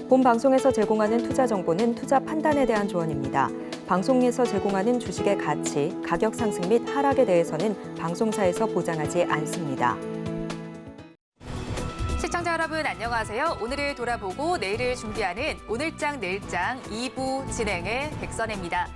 본 방송에서 제공하는 투자 정보는 투자 판단에 대한 조언입니다. 방송에서 제공하는 주식의 가치, 가격 상승 및 하락에 대해서는 방송사에서 보장하지 않습니다. 시청자 여러분 안녕하세요. 오늘을 돌아보고 내일을 준비하는 오늘장 내일장 2부 진행의 백선혜입니다.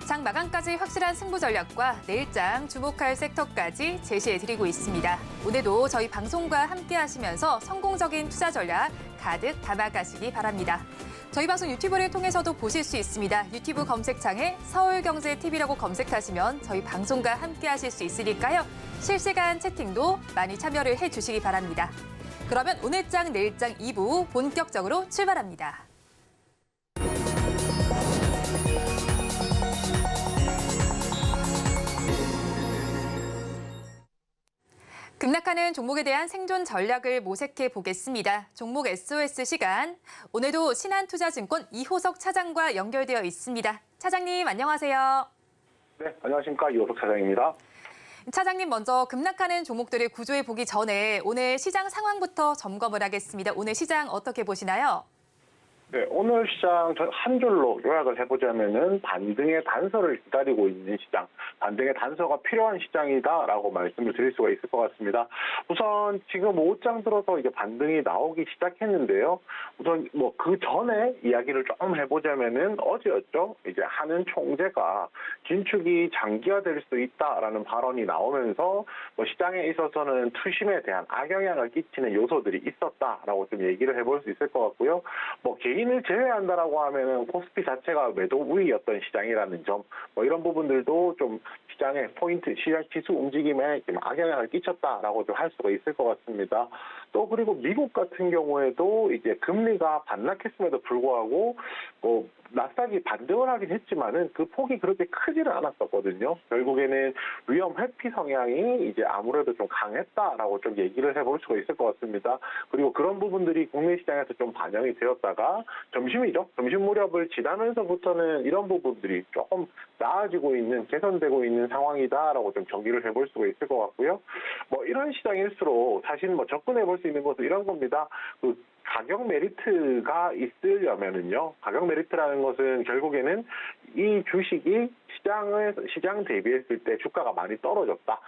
장 마감까지 확실한 승부 전략과 내일장 주목할 섹터까지 제시해드리고 있습니다. 오늘도 저희 방송과 함께 하시면서 성공적인 투자 전략 가득 담아가시기 바랍니다. 저희 방송 유튜브를 통해서도 보실 수 있습니다. 유튜브 검색창에 서울경제TV라고 검색하시면 저희 방송과 함께 하실 수 있으니까요. 실시간 채팅도 많이 참여를 해주시기 바랍니다. 그러면 오늘장 내일장 2부 본격적으로 출발합니다. 급락하는 종목에 대한 생존 전략을 모색해 보겠습니다. 종목 SOS 시간. 오늘도 신한투자증권 이호석 차장과 연결되어 있습니다. 차장님 안녕하세요. 네, 안녕하십니까. 이호석 차장입니다. 차장님 먼저 급락하는 종목들을 구조해 보기 전에 오늘 시장 상황부터 점검을 하겠습니다. 오늘 시장 어떻게 보시나요? 네, 오늘 시장 한 줄로 요약을 해보자면은 반등의 단서를 기다리고 있는 시장, 반등의 단서가 필요한 시장이다라고 말씀을 드릴 수가 있을 것 같습니다. 우선 지금 오후장 들어서 이제 반등이 나오기 시작했는데요. 우선 뭐 그 전에 이야기를 조금 해보자면은 어제였죠. 이제 한은 총재가 긴축이 장기화될 수 있다라는 발언이 나오면서 뭐 시장에 있어서는 투심에 대한 악영향을 끼치는 요소들이 있었다라고 좀 얘기를 해볼 수 있을 것 같고요. 뭐 개인을 제외한다라고 하면은 코스피 자체가 매도 우위였던 시장이라는 점, 뭐 이런 부분들도 좀 시장의 포인트, 시장 지수 움직임에 좀 악영향을 끼쳤다라고 좀 할 수가 있을 것 같습니다. 또 그리고 미국 같은 경우에도 이제 금리가 반락했음에도 불구하고 뭐 나스닥이 반등을 하긴 했지만은 그 폭이 그렇게 크지는 않았었거든요. 결국에는 위험 회피 성향이 이제 아무래도 좀 강했다라고 좀 얘기를 해볼 수가 있을 것 같습니다. 그리고 그런 부분들이 국내 시장에서 좀 반영이 되었다가 점심이죠. 점심 무렵을 지나면서부터는 이런 부분들이 조금 나아지고 있는, 개선되고 있는 상황이다라고 좀 정리를 해볼 수가 있을 것 같고요. 뭐 이런 시장일수록 사실 뭐 접근해 볼 수 있는 것은 이런 겁니다. 그 가격 메리트가 있으려면은요. 가격 메리트라는 것은 결국에는 이 주식이 시장 대비했을 때 주가가 많이 떨어졌다.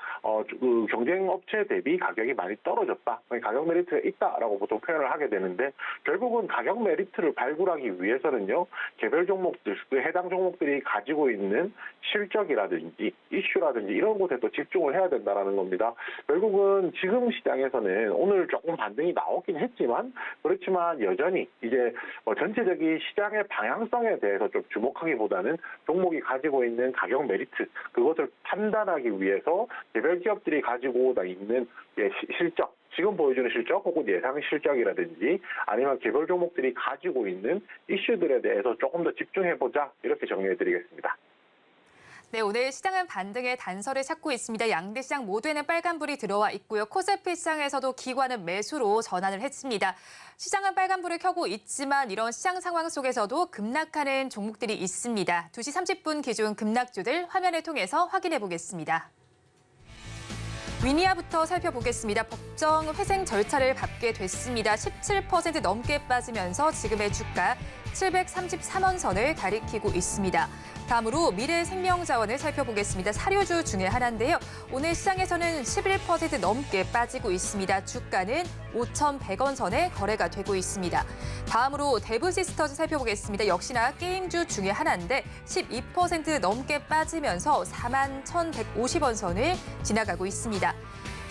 그 경쟁 업체 대비 가격이 많이 떨어졌다. 가격 메리트가 있다라고 보통 표현을 하게 되는데 결국은 가격 메리트를 발굴하기 위해서는요. 개별 종목들, 그 해당 종목들이 가지고 있는 실적이라든지 이슈라든지 이런 곳에 또 집중을 해야 된다라는 겁니다. 결국은 지금 시장에서는 오늘 조금 반등이 나오긴 했지만 그렇지만 여전히 이제 전체적인 시장의 방향성에 대해서 좀 주목하기보다는 종목이 가지고 있는 가격 메리트, 그것을 판단하기 위해서 개별 기업들이 가지고 있는 실적, 지금 보여주는 실적 혹은 예상 실적이라든지 아니면 개별 종목들이 가지고 있는 이슈들에 대해서 조금 더 집중해보자, 이렇게 정리해드리겠습니다. 네, 오늘 시장은 반등의 단서를 찾고 있습니다. 양대 시장 모두에는 빨간불이 들어와 있고요. 코스피 시장에서도 기관은 매수로 전환을 했습니다. 시장은 빨간불을 켜고 있지만 이런 시장 상황 속에서도 급락하는 종목들이 있습니다. 2시 30분 기준 급락주들 화면을 통해서 확인해 보겠습니다. 위니아부터 살펴보겠습니다. 법정 회생 절차를 밟게 됐습니다. 17% 넘게 빠지면서 지금의 주가 733원 선을 가리키고 있습니다. 다음으로 미래생명자원을 살펴보겠습니다. 사료주 중에 하나인데요. 오늘 시장에서는 11% 넘게 빠지고 있습니다. 주가는 5,100원 선에 거래가 되고 있습니다. 다음으로 데브시스터즈 살펴보겠습니다. 역시나 게임주 중에 하나인데 12% 넘게 빠지면서 41,150원 선을 지나가고 있습니다.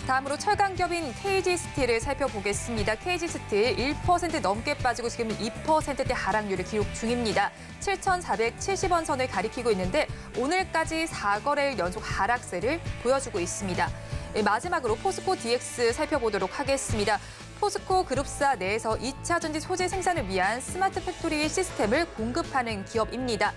다음으로 철강기업인 KG스틸을 살펴보겠습니다. KG스틸 1% 넘게 빠지고 지금 2%대 하락률을 기록 중입니다. 7,470원 선을 가리키고 있는데 오늘까지 4거래일 연속 하락세를 보여주고 있습니다. 마지막으로 포스코 DX 살펴보도록 하겠습니다. 포스코 그룹사 내에서 2차 전지 소재 생산을 위한 스마트 팩토리 시스템을 공급하는 기업입니다.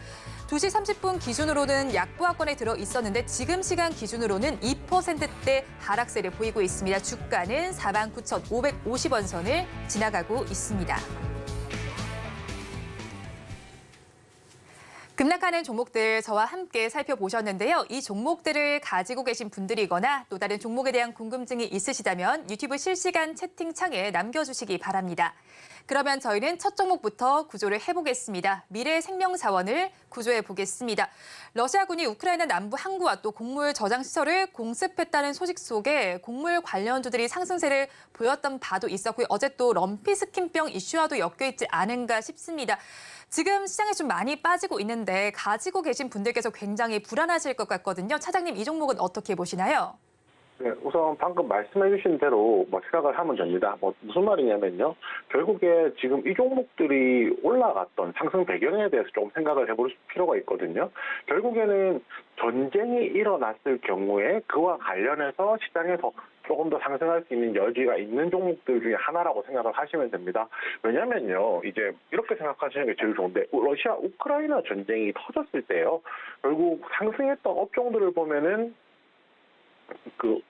2시 30분 기준으로는 약보합권에 들어 있었는데 지금 시간 기준으로는 2%대 하락세를 보이고 있습니다. 주가는 49,550원 선을 지나가고 있습니다. 급락하는 종목들 저와 함께 살펴보셨는데요. 이 종목들을 가지고 계신 분들이거나 또 다른 종목에 대한 궁금증이 있으시다면 유튜브 실시간 채팅창에 남겨주시기 바랍니다. 그러면 저희는 첫 종목부터 구조를 해보겠습니다. 미래생명자원을 구조해 보겠습니다. 러시아군이 우크라이나 남부 항구와 또 곡물 저장 시설을 공습했다는 소식 속에 곡물 관련주들이 상승세를 보였던 바도 있었고요. 어제 또 럼피 스킨병 이슈와도 엮여 있지 않은가 싶습니다. 지금 시장에 좀 많이 빠지고 있는데 가지고 계신 분들께서 굉장히 불안하실 것 같거든요. 차장님, 이 종목은 어떻게 보시나요? 네, 우선 방금 말씀해 주신 대로 생각을 하면 됩니다. 무슨 말이냐면요. 결국에 지금 이 종목들이 올라갔던 상승 배경에 대해서 좀 생각을 해볼 필요가 있거든요. 결국에는 전쟁이 일어났을 경우에 그와 관련해서 시장에서 조금 더 상승할 수 있는 여지가 있는 종목들 중에 하나라고 생각을 하시면 됩니다. 왜냐면요, 이제 이렇게 생각하시는 게 제일 좋은데, 러시아 우크라이나 전쟁이 터졌을 때요, 결국 상승했던 업종들을 보면은 그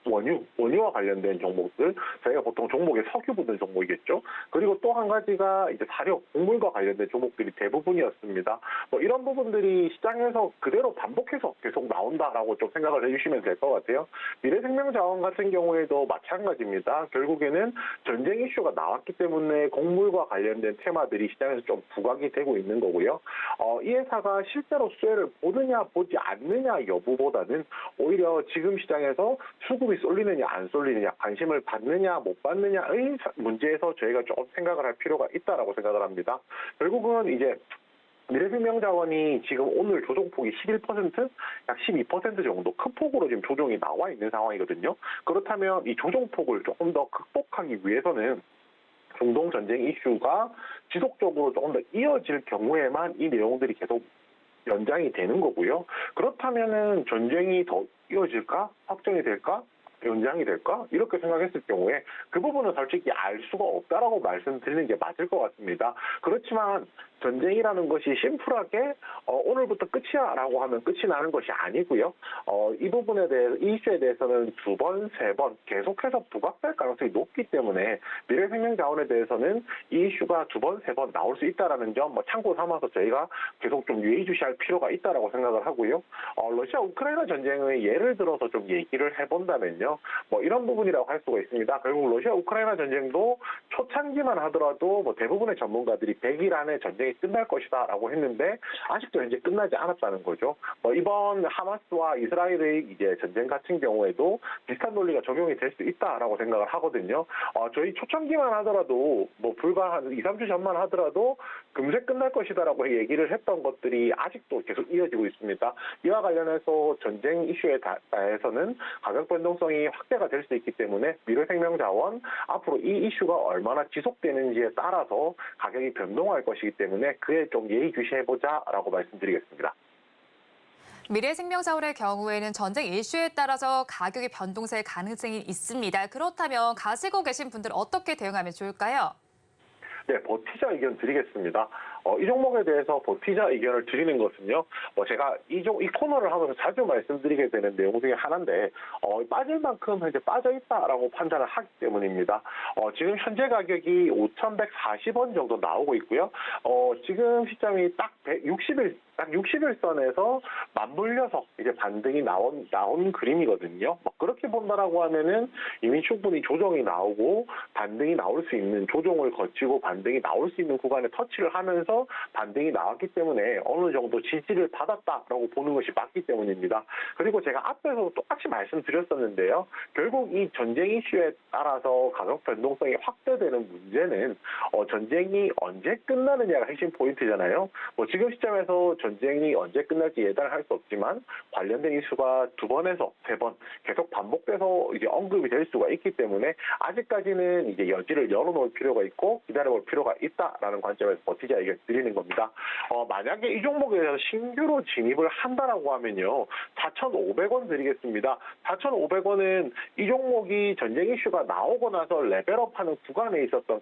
원유와 관련된 종목들, 저희가 보통 종목에 석유 붙는 종목이겠죠. 그리고 또 한 가지가 이제 사료, 곡물과 관련된 종목들이 대부분이었습니다. 이런 부분들이 시장에서 그대로 반복해서 계속 나온다라고 좀 생각을 해주시면 될 것 같아요. 미래생명자원 같은 경우에도 마찬가지입니다. 결국에는 전쟁 이슈가 나왔기 때문에 곡물과 관련된 테마들이 시장에서 좀 부각이 되고 있는 거고요. 이 회사가 실제로 수혜를 보느냐 보지 않느냐 여부보다는 오히려 지금 시장에서 수급이 쏠리느냐 안 쏠리느냐, 관심을 받느냐 못 받느냐의 문제에서 저희가 조금 생각을 할 필요가 있다라고 생각을 합니다. 결국은 이제 미래생명자원이 지금 오늘 조정폭이 11%, 약 12% 정도 큰 폭으로 지금 조정이 나와 있는 상황이거든요. 그렇다면 이 조정폭을 조금 더 극복하기 위해서는 중동 전쟁 이슈가 지속적으로 조금 더 이어질 경우에만 이 내용들이 계속 연장이 되는 거고요. 그렇다면은 전쟁이 더 이어질까? 확정이 될까? 연장이 될까? 이렇게 생각했을 경우에 그 부분은 솔직히 알 수가 없다라고 말씀드리는 게 맞을 것 같습니다. 그렇지만 전쟁이라는 것이 심플하게 오늘부터 끝이야 라고 하면 끝이 나는 것이 아니고요. 이 부분에 대해서, 이 이슈에 대해서는 두 번, 세 번 계속해서 부각될 가능성이 높기 때문에 미래생명자원에 대해서는 이 이슈가 두 번, 세 번 나올 수 있다는 점 참고 삼아서 저희가 계속 좀 예의주시할 필요가 있다라고 생각을 하고요. 러시아 우크라이나 전쟁의 예를 들어서 좀 얘기를 해본다면요. 이런 부분이라고 할 수가 있습니다. 결국 러시아 우크라이나 전쟁도 초창기만 하더라도 대부분의 전문가들이 100일 안에 전쟁이 끝날 것이다 라고 했는데 아직도 현재 끝나지 않았다는 거죠. 이번 하마스와 이스라엘의 이제 전쟁 같은 경우에도 비슷한 논리가 적용이 될 수 있다라고 생각을 하거든요. 저희 초창기만 하더라도 불과 한 2, 3주 전만 하더라도 금세 끝날 것이다라고 얘기를 했던 것들이 아직도 계속 이어지고 있습니다. 이와 관련해서 전쟁 이슈에 대해서는 가격 변동성이 확대가 될 수 있기 때문에 미래생명자원 앞으로 이 이슈가 얼마나 지속되는지에 따라서 가격이 변동할 것이기 때문에 그에 좀 예의주시해보자라고 말씀드리겠습니다. 미래생명자원의 경우에는 전쟁 이슈에 따라서 가격의 변동세의 가능성이 있습니다. 그렇다면 가지고 계신 분들 어떻게 대응하면 좋을까요? 네, 버티자 의견 드리겠습니다. 이 종목에 대해서 버티자 의견을 드리는 것은요, 제가 이 코너를 하면서 자주 말씀드리게 되는 내용 중에 하나인데, 빠질 만큼 현재 빠져있다라고 판단을 하기 때문입니다. 지금 현재 가격이 5,140원 정도 나오고 있고요. 지금 시점이 딱 60일선에서 맞물려서 이제 반등이 나온 그림이거든요. 그렇게 본다라고 하면은 이미 충분히 조정이 나오고 반등이 나올 수 있는, 조정을 거치고 반등이 나올 수 있는 구간에 터치를 하면서 반등이 나왔기 때문에 어느 정도 지지를 받았다라고 보는 것이 맞기 때문입니다. 그리고 제가 앞에서 똑같이 말씀드렸었는데요. 결국 이 전쟁 이슈에 따라서 가격 변동성이 확대되는 문제는 전쟁이 언제 끝나느냐가 핵심 포인트잖아요. 지금 시점에서 전쟁이 언제 끝날지 예단할 수 없지만 관련된 이슈가 두 번에서 세 번 계속 반복돼서 이제 언급이 될 수가 있기 때문에 아직까지는 이제 여지를 열어놓을 필요가 있고 기다려볼 필요가 있다라는 관점에서 버티자 의견 드리는 겁니다. 만약에 이 종목에 대해서 신규로 진입을 한다라고 하면요, 4,500원 드리겠습니다. 4,500원은 이 종목이 전쟁 이슈가 나오고 나서 레벨업하는 구간에 있었던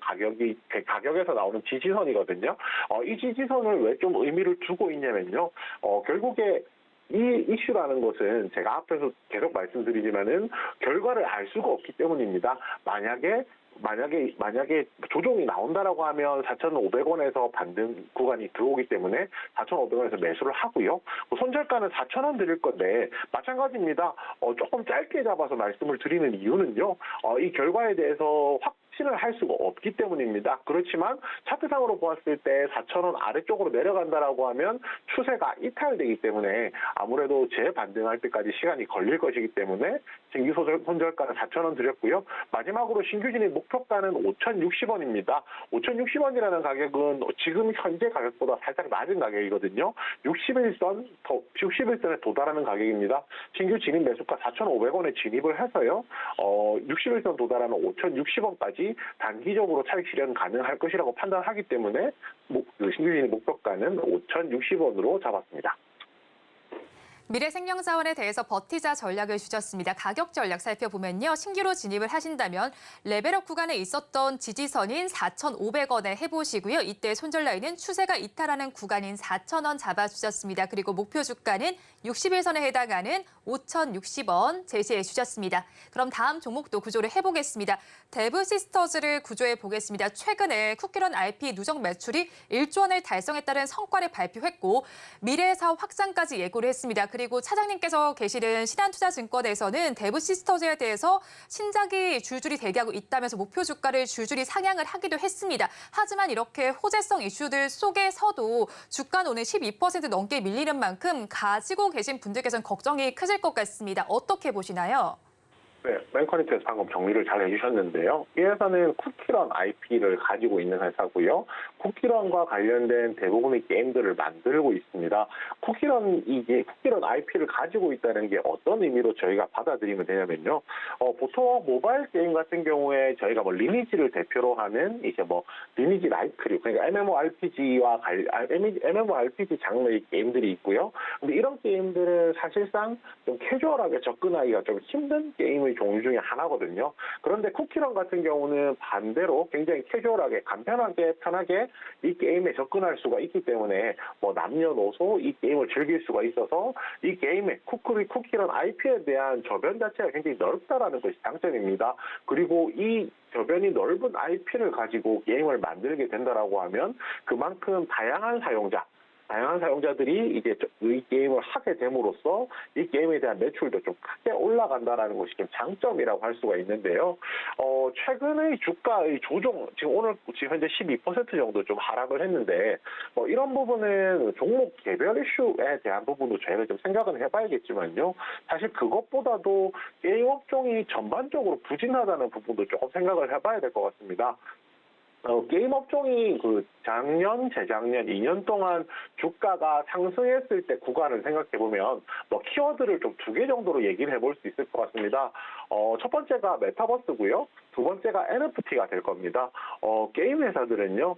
가격에서 나오는 지지선이거든요. 이 지지선을 왜 좀 의미를 두고 있냐면요, 결국에 이 이슈라는 것은 제가 앞에서 계속 말씀드리지만은 결과를 알 수가 없기 때문입니다. 만약에 조정이 나온다라고 하면 4,500원에서 반등 구간이 들어오기 때문에 4,500원에서 매수를 하고요. 손절가는 4,000원 드릴 건데 마찬가지입니다. 조금 짧게 잡아서 말씀을 드리는 이유는요, 이 결과에 대해서 확신을 할 수가 없기 때문입니다. 그렇지만 차트상으로 보았을 때 4,000원 아래쪽으로 내려간다라고 하면 추세가 이탈되기 때문에 아무래도 재반등할 때까지 시간이 걸릴 것이기 때문에 신규 손절가는 4,000원 드렸고요. 마지막으로 신규 진입 목표가는 5,060원입니다. 5,060원이라는 가격은 지금 현재 가격보다 살짝 낮은 가격이거든요. 61선에 도달하는 가격입니다. 신규 진입 매수가 4,500원에 진입을 해서요. 61선 도달하는 5,060원까지 단기적으로 차익 실현 가능할 것이라고 판단하기 때문에 신규 진입 목표가는 5,060원으로 잡았습니다. 미래생명자원에 대해서 버티자 전략을 주셨습니다. 가격 전략 살펴보면요. 신규로 진입을 하신다면 레벨업 구간에 있었던 지지선인 4,500원에 해보시고요. 이때 손절 라인은 추세가 이탈하는 구간인 4,000원 잡아주셨습니다. 그리고 목표 주가는 61선에 해당하는 5,060원 제시해 주셨습니다. 그럼 다음 종목도 구조를 해보겠습니다. 데브시스터즈를 구조해 보겠습니다. 최근에 쿠키런 IP 누적 매출이 1조 원을 달성했다는 성과를 발표했고 미래사업 확장까지 예고를 했습니다. 그리고 차장님께서 계시는 신한투자증권에서는 데브시스터즈에 대해서 신작이 줄줄이 대기하고 있다면서 목표 주가를 줄줄이 상향을 하기도 했습니다. 하지만 이렇게 호재성 이슈들 속에서도 주가는 오늘 12% 넘게 밀리는 만큼 가지고 계신 분들께서는 걱정이 크실 것 같습니다. 어떻게 보시나요? 네, 맨커니트에서 방금 정리를 잘 해주셨는데요. 이 회사는 쿠키런 IP를 가지고 있는 회사고요. 쿠키런과 관련된 대부분의 게임들을 만들고 있습니다. 쿠키런 IP를 가지고 있다는 게 어떤 의미로 저희가 받아들이면 되냐면요. 보통 모바일 게임 같은 경우에 저희가 리니지를 대표로 하는 리니지 라이크류, 그러니까 MMORPG 장르의 게임들이 있고요. 근데 이런 게임들은 사실상 좀 캐주얼하게 접근하기가 좀 힘든 게임의 종류 중에 하나거든요. 그런데 쿠키런 같은 경우는 반대로 굉장히 캐주얼하게 간편하게 편하게 이 게임에 접근할 수가 있기 때문에 남녀노소 이 게임을 즐길 수가 있어서 이 게임의 쿠키런 IP에 대한 저변 자체가 굉장히 넓다라는 것이 장점입니다. 그리고 이 저변이 넓은 IP를 가지고 게임을 만들게 된다라고 하면 그만큼 다양한 사용자들이 이제 이 게임을 하게 됨으로써 이 게임에 대한 매출도 좀 크게 올라간다라는 것이 좀 장점이라고 할 수가 있는데요. 최근의 주가의 조정, 지금 현재 12% 정도 좀 하락을 했는데, 이런 부분은 종목 개별 이슈에 대한 부분도 저희가 좀 생각은 해봐야겠지만요. 사실 그것보다도 게임 업종이 전반적으로 부진하다는 부분도 조금 생각을 해봐야 될 것 같습니다. 게임 업종이 작년, 재작년, 2년 동안 주가가 상승했을 때 구간을 생각해보면 키워드를 좀 2개 정도로 얘기를 해볼 수 있을 것 같습니다. 첫 번째가 메타버스고요. 두 번째가 NFT가 될 겁니다. 게임 회사들은요,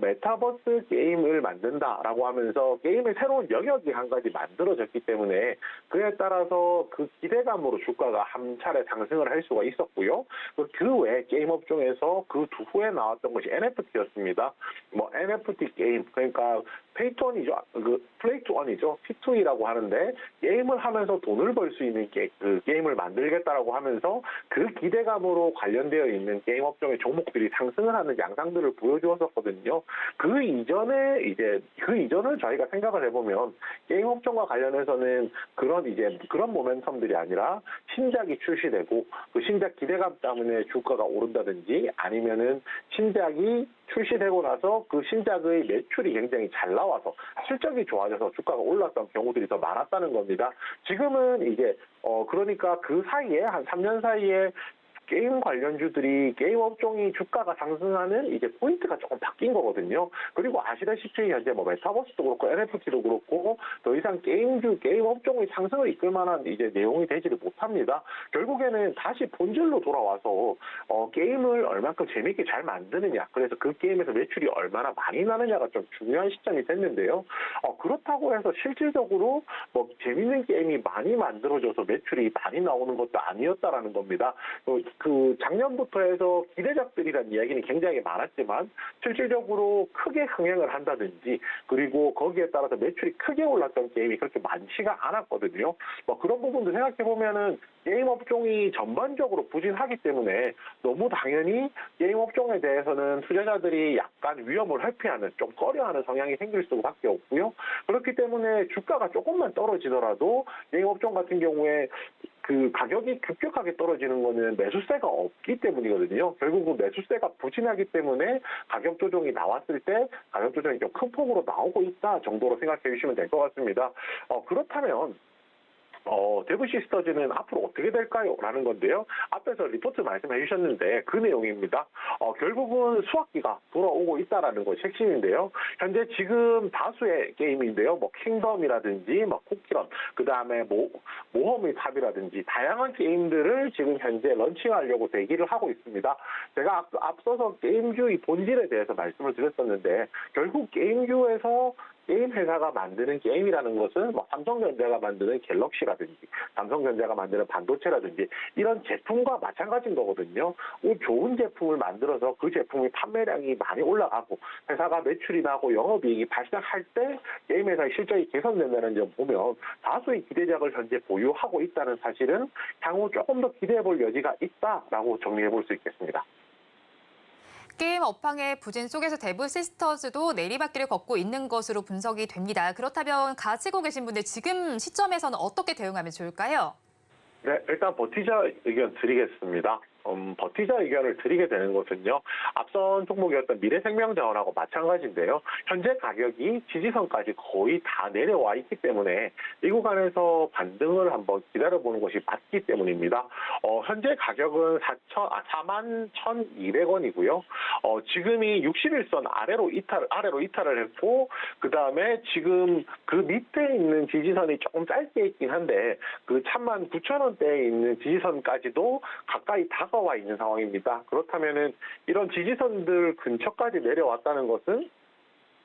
메타버스 게임을 만든다라고 하면서 게임의 새로운 영역이 한 가지 만들어졌기 때문에 그에 따라서 그 기대감으로 주가가 한 차례 상승을 할 수가 있었고요. 그 외에 게임 업종에서 그 후에 나왔던 것이 NFT였습니다. NFT 게임, 그러니까 페이투원이죠. 플레이투원이죠. P2E라고 하는데 게임을 하면서 돈을 벌 수 있는 게임을 만들겠다라고 하면서 그 기대감으로 관련되어 있는 게임 업종의 종목들이 상승을 하는 양상들을 보여주었었거든요. 그 이전을 저희가 생각을 해보면 게임 업종과 관련해서는 그런 모멘텀들이 아니라 신작이 출시되고 그 신작 기대감 때문에 주가가 오른다든지 아니면은 신작이 출시되고 나서 그 신작의 매출이 굉장히 잘 나와서 실적이 좋아져서 주가가 올랐던 경우들이 더 많았다는 겁니다. 지금은 그러니까 그 사이에 한 3년 사이에 게임 관련주들이 게임 업종이 주가가 상승하는 포인트가 조금 바뀐 거거든요. 그리고 아시다시피 현재 메타버스도 그렇고 NFT도 그렇고 더 이상 게임 업종의 상승을 이끌 만한 내용이 되지를 못합니다. 결국에는 다시 본질로 돌아와서 게임을 얼만큼 재밌게 잘 만드느냐, 그래서 그 게임에서 매출이 얼마나 많이 나느냐가 좀 중요한 시점이 됐는데요. 그렇다고 해서 실질적으로 재밌는 게임이 많이 만들어져서 매출이 많이 나오는 것도 아니었다라는 겁니다. 작년부터 해서 기대작들이라는 이야기는 굉장히 많았지만 실질적으로 크게 흥행을 한다든지 그리고 거기에 따라서 매출이 크게 올랐던 게임이 그렇게 많지가 않았거든요. 그런 부분도 생각해보면은 게임 업종이 전반적으로 부진하기 때문에 너무 당연히 게임 업종에 대해서는 투자자들이 약간 위험을 회피하는, 좀 꺼려하는 성향이 생길 수밖에 없고요. 그렇기 때문에 주가가 조금만 떨어지더라도 게임 업종 같은 경우에 그 가격이 급격하게 떨어지는 거는 매수세가 없기 때문이거든요. 결국 그 매수세가 부진하기 때문에 가격 조정이 나왔을 때 가격 조정이 좀 큰 폭으로 나오고 있다 정도로 생각해 주시면 될 것 같습니다. 그렇다면 대부 시스터즈는 앞으로 어떻게 될까요? 라는 건데요. 앞에서 리포트 말씀해 주셨는데 그 내용입니다. 결국은 수학기가 돌아오고 있다라는 것이 핵심인데요. 현재 지금 다수의 게임인데요. 뭐 킹덤이라든지 쿠키런, 그 다음에 모험의 탑이라든지 다양한 게임들을 지금 현재 런칭하려고 대기를 하고 있습니다. 제가 앞서서 게임주의 본질에 대해서 말씀을 드렸었는데 결국 게임주에서 게임 회사가 만드는 게임이라는 것은 삼성전자가 만드는 갤럭시라든지 삼성전자가 만드는 반도체라든지 이런 제품과 마찬가지인 거거든요. 좋은 제품을 만들어서 그 제품의 판매량이 많이 올라가고 회사가 매출이 나고 영업이익이 발생할 때 게임 회사의 실적이 개선된다는 점 보면 다수의 기대작을 현재 보유하고 있다는 사실은 향후 조금 더 기대해 볼 여지가 있다라고 정리해 볼 수 있겠습니다. 게임 업황의 부진 속에서 대부 시스터즈도 내리막길을 걷고 있는 것으로 분석이 됩니다. 그렇다면 가지고 계신 분들 지금 시점에서는 어떻게 대응하면 좋을까요? 네, 일단 버티자 의견 드리겠습니다. 버티자 의견을 드리게 되는 것은요. 앞선 종목이었던 미래생명자원하고 마찬가지인데요. 현재 가격이 지지선까지 거의 다 내려와 있기 때문에 이 구간에서 반등을 한번 기다려보는 것이 맞기 때문입니다. 현재 가격은 41,200원이고요. 지금이 61선 아래로 이탈을 했고 그 다음에 지금 그 밑에 있는 지지선이 조금 짧게 있긴 한데 그 39,000원대에 있는 지지선까지도 가까이 다가와 있는 상황입니다. 그렇다면은 이런 지지선들 근처까지 내려왔다는 것은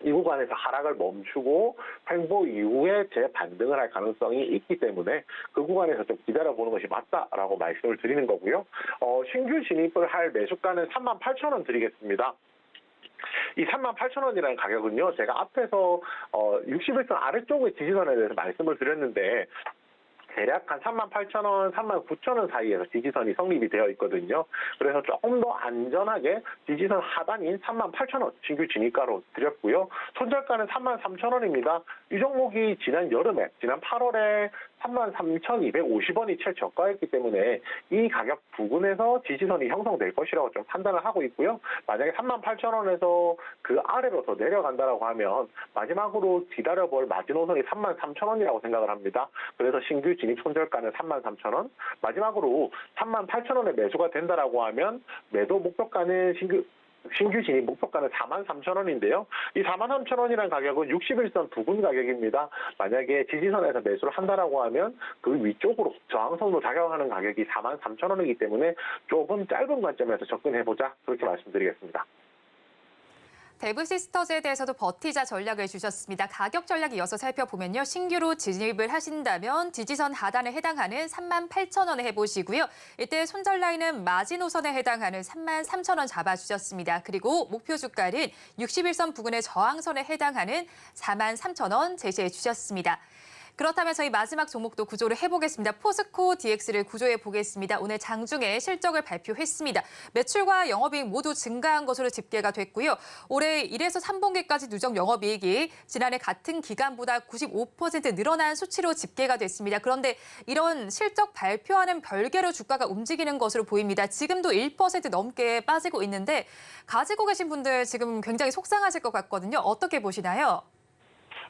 이 구간에서 하락을 멈추고 횡보 이후에 재반등을 할 가능성이 있기 때문에 그 구간에서 좀 기다려보는 것이 맞다라고 말씀을 드리는 거고요. 신규 진입을 할 매수가는 38,000원 드리겠습니다. 이 38,000원이라는 가격은요, 제가 앞에서 61선 아래쪽의 지지선에 대해서 말씀을 드렸는데 대략 한 38,000원, 39,000원 사이에서 지지선이 성립이 되어 있거든요. 그래서 조금 더 안전하게 지지선 하단인 38,000원 신규 진입가로 드렸고요. 손절가는 33,000원입니다. 이 종목이 지난 여름에, 지난 8월에 33,250원이 최저가였기 때문에 이 가격 부근에서 지지선이 형성될 것이라고 좀 판단을 하고 있고요. 만약에 38,000원에서 그 아래로 더 내려간다라고 하면 마지막으로 기다려볼 마지노선이 33,000원이라고 생각을 합니다. 그래서 신규 진입 손절가는 33,000원, 마지막으로 38,000원에 매수가 된다라고 하면 매도 목표가는 신규 진입 목표가는 43,000원인데요. 이 43,000원이라는 가격은 61선 부근 가격입니다. 만약에 지지선에서 매수를 한다라고 하면 그 위쪽으로 저항선으로 작용하는 가격이 43,000원이기 때문에 조금 짧은 관점에서 접근해보자 그렇게 말씀드리겠습니다. 대부 시스터즈에 대해서도 버티자 전략을 주셨습니다. 가격 전략 이어서 살펴보면요. 신규로 진입을 하신다면 지지선 하단에 해당하는 38,000원에 해보시고요. 이때 손절 라인은 마지노선에 해당하는 33,000원 잡아주셨습니다. 그리고 목표 주가는 61선 부근의 저항선에 해당하는 43,000원 제시해 주셨습니다. 그렇다면 저희 마지막 종목도 구조를 해보겠습니다. 포스코 DX를 구조해 보겠습니다. 오늘 장중에 실적을 발표했습니다. 매출과 영업이익 모두 증가한 것으로 집계가 됐고요. 올해 1에서 3분기까지 누적 영업이익이 지난해 같은 기간보다 95% 늘어난 수치로 집계가 됐습니다. 그런데 이런 실적 발표와는 별개로 주가가 움직이는 것으로 보입니다. 지금도 1% 넘게 빠지고 있는데 가지고 계신 분들 지금 굉장히 속상하실 것 같거든요. 어떻게 보시나요?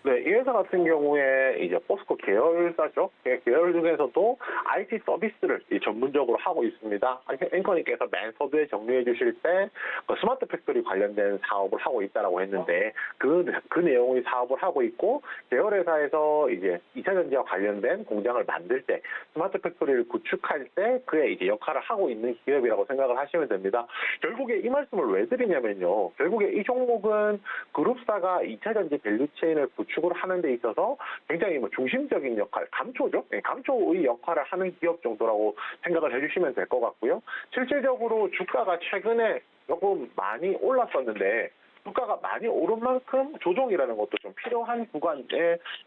네, 이 회사 같은 경우에 이제 포스코 계열사죠. 계열 중에서도 IT 서비스를 전문적으로 하고 있습니다. 앵커님께서 맨 서두에 정리해 주실 때 그 스마트 팩토리 관련된 사업을 하고 있다라고 했는데 그 내용의 사업을 하고 있고 계열 회사에서 이제 2차 전지와 관련된 공장을 만들 때 스마트 팩토리를 구축할 때 그의 이제 역할을 하고 있는 기업이라고 생각을 하시면 됩니다. 결국에 이 말씀을 왜 드리냐면요. 결국에 이 종목은 그룹사가 2차 전지 밸류체인을 구축을 하는 데 있어서 굉장히 중심적인 역할, 감초죠. 감초의 역할을 하는 기업 정도라고 생각을 해주시면 될 것 같고요. 실질적으로 주가가 최근에 조금 많이 올랐었는데 주가가 많이 오른 만큼 조정이라는 것도 좀 필요한 구간에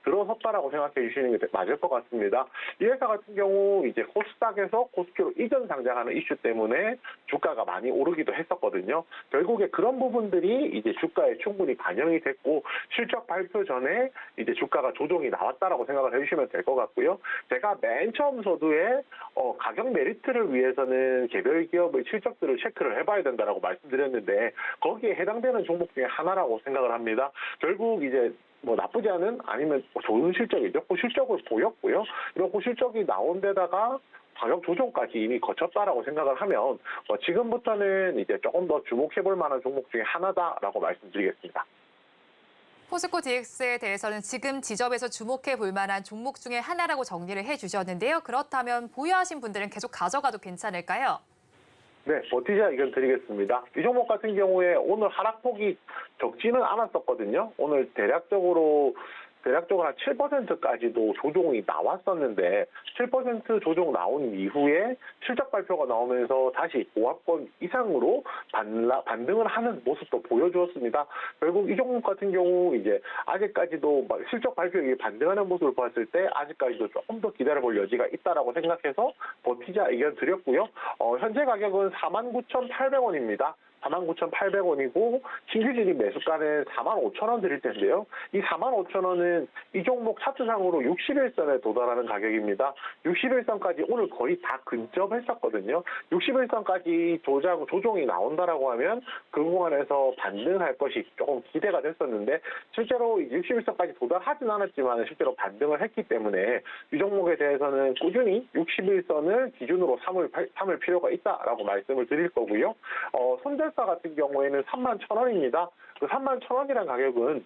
들어섰다라고 생각해 주시는 게 맞을 것 같습니다. 이 회사 같은 경우 이제 코스닥에서 코스피로 이전 상장하는 이슈 때문에 주가가 많이 오르기도 했었거든요. 결국에 그런 부분들이 이제 주가에 충분히 반영이 됐고 실적 발표 전에 이제 주가가 조정이 나왔다라고 생각을 해주시면 될 것 같고요. 제가 맨 처음 서두에 가격 메리트를 위해서는 개별 기업의 실적들을 체크를 해봐야 된다라고 말씀드렸는데 거기에 해당되는 종목 중에 하나라고 생각을 합니다. 결국 이제 뭐 나쁘지 않은 아니면 좋은 실적이죠. 고실적을 보였고요. 이런 고실적이 나온 데다가 가격 조정까지 이미 거쳤다라고 생각을 하면 지금부터는 이제 조금 더 주목해볼 만한 종목 중에 하나다라고 말씀드리겠습니다. 포스코 DX에 대해서는 지금 지점에서 주목해 볼 만한 종목 중에 하나라고 정리를 해주셨는데요. 그렇다면 보유하신 분들은 계속 가져가도 괜찮을까요? 네, 버티자 의견 드리겠습니다. 이 종목 같은 경우에 오늘 하락폭이 적지는 않았었거든요. 오늘 대략적으로 한 7%까지도 조정이 나왔었는데 7% 조정 나온 이후에 실적 발표가 나오면서 다시 고합권 이상으로 반등을 하는 모습도 보여주었습니다. 결국 이 종목 같은 경우 이제 아직까지도 실적 발표에 반등하는 모습을 봤을 때 아직까지도 조금 더 기다려볼 여지가 있다라고 생각해서 버티자 의견 드렸고요. 현재 가격은 49,800원입니다. 49,800원이고 신규 진입 매수가는 45,000원 드릴 텐데요. 이 45,000원은 이 종목 차트상으로 61선에 도달하는 가격입니다. 61선까지 오늘 거의 다 근접했었거든요. 61선까지 조정이 나온다라고 하면 그 구간에서 반등할 것이 조금 기대가 됐었는데 실제로 61선까지 도달하진 않았지만 실제로 반등을 했기 때문에 이 종목에 대해서는 꾸준히 61선을 기준으로 삼을 필요가 있다라고 말씀을 드릴 거고요. 손절 같은 경우에는 31,000원입니다. 그 31,000원이라는 가격은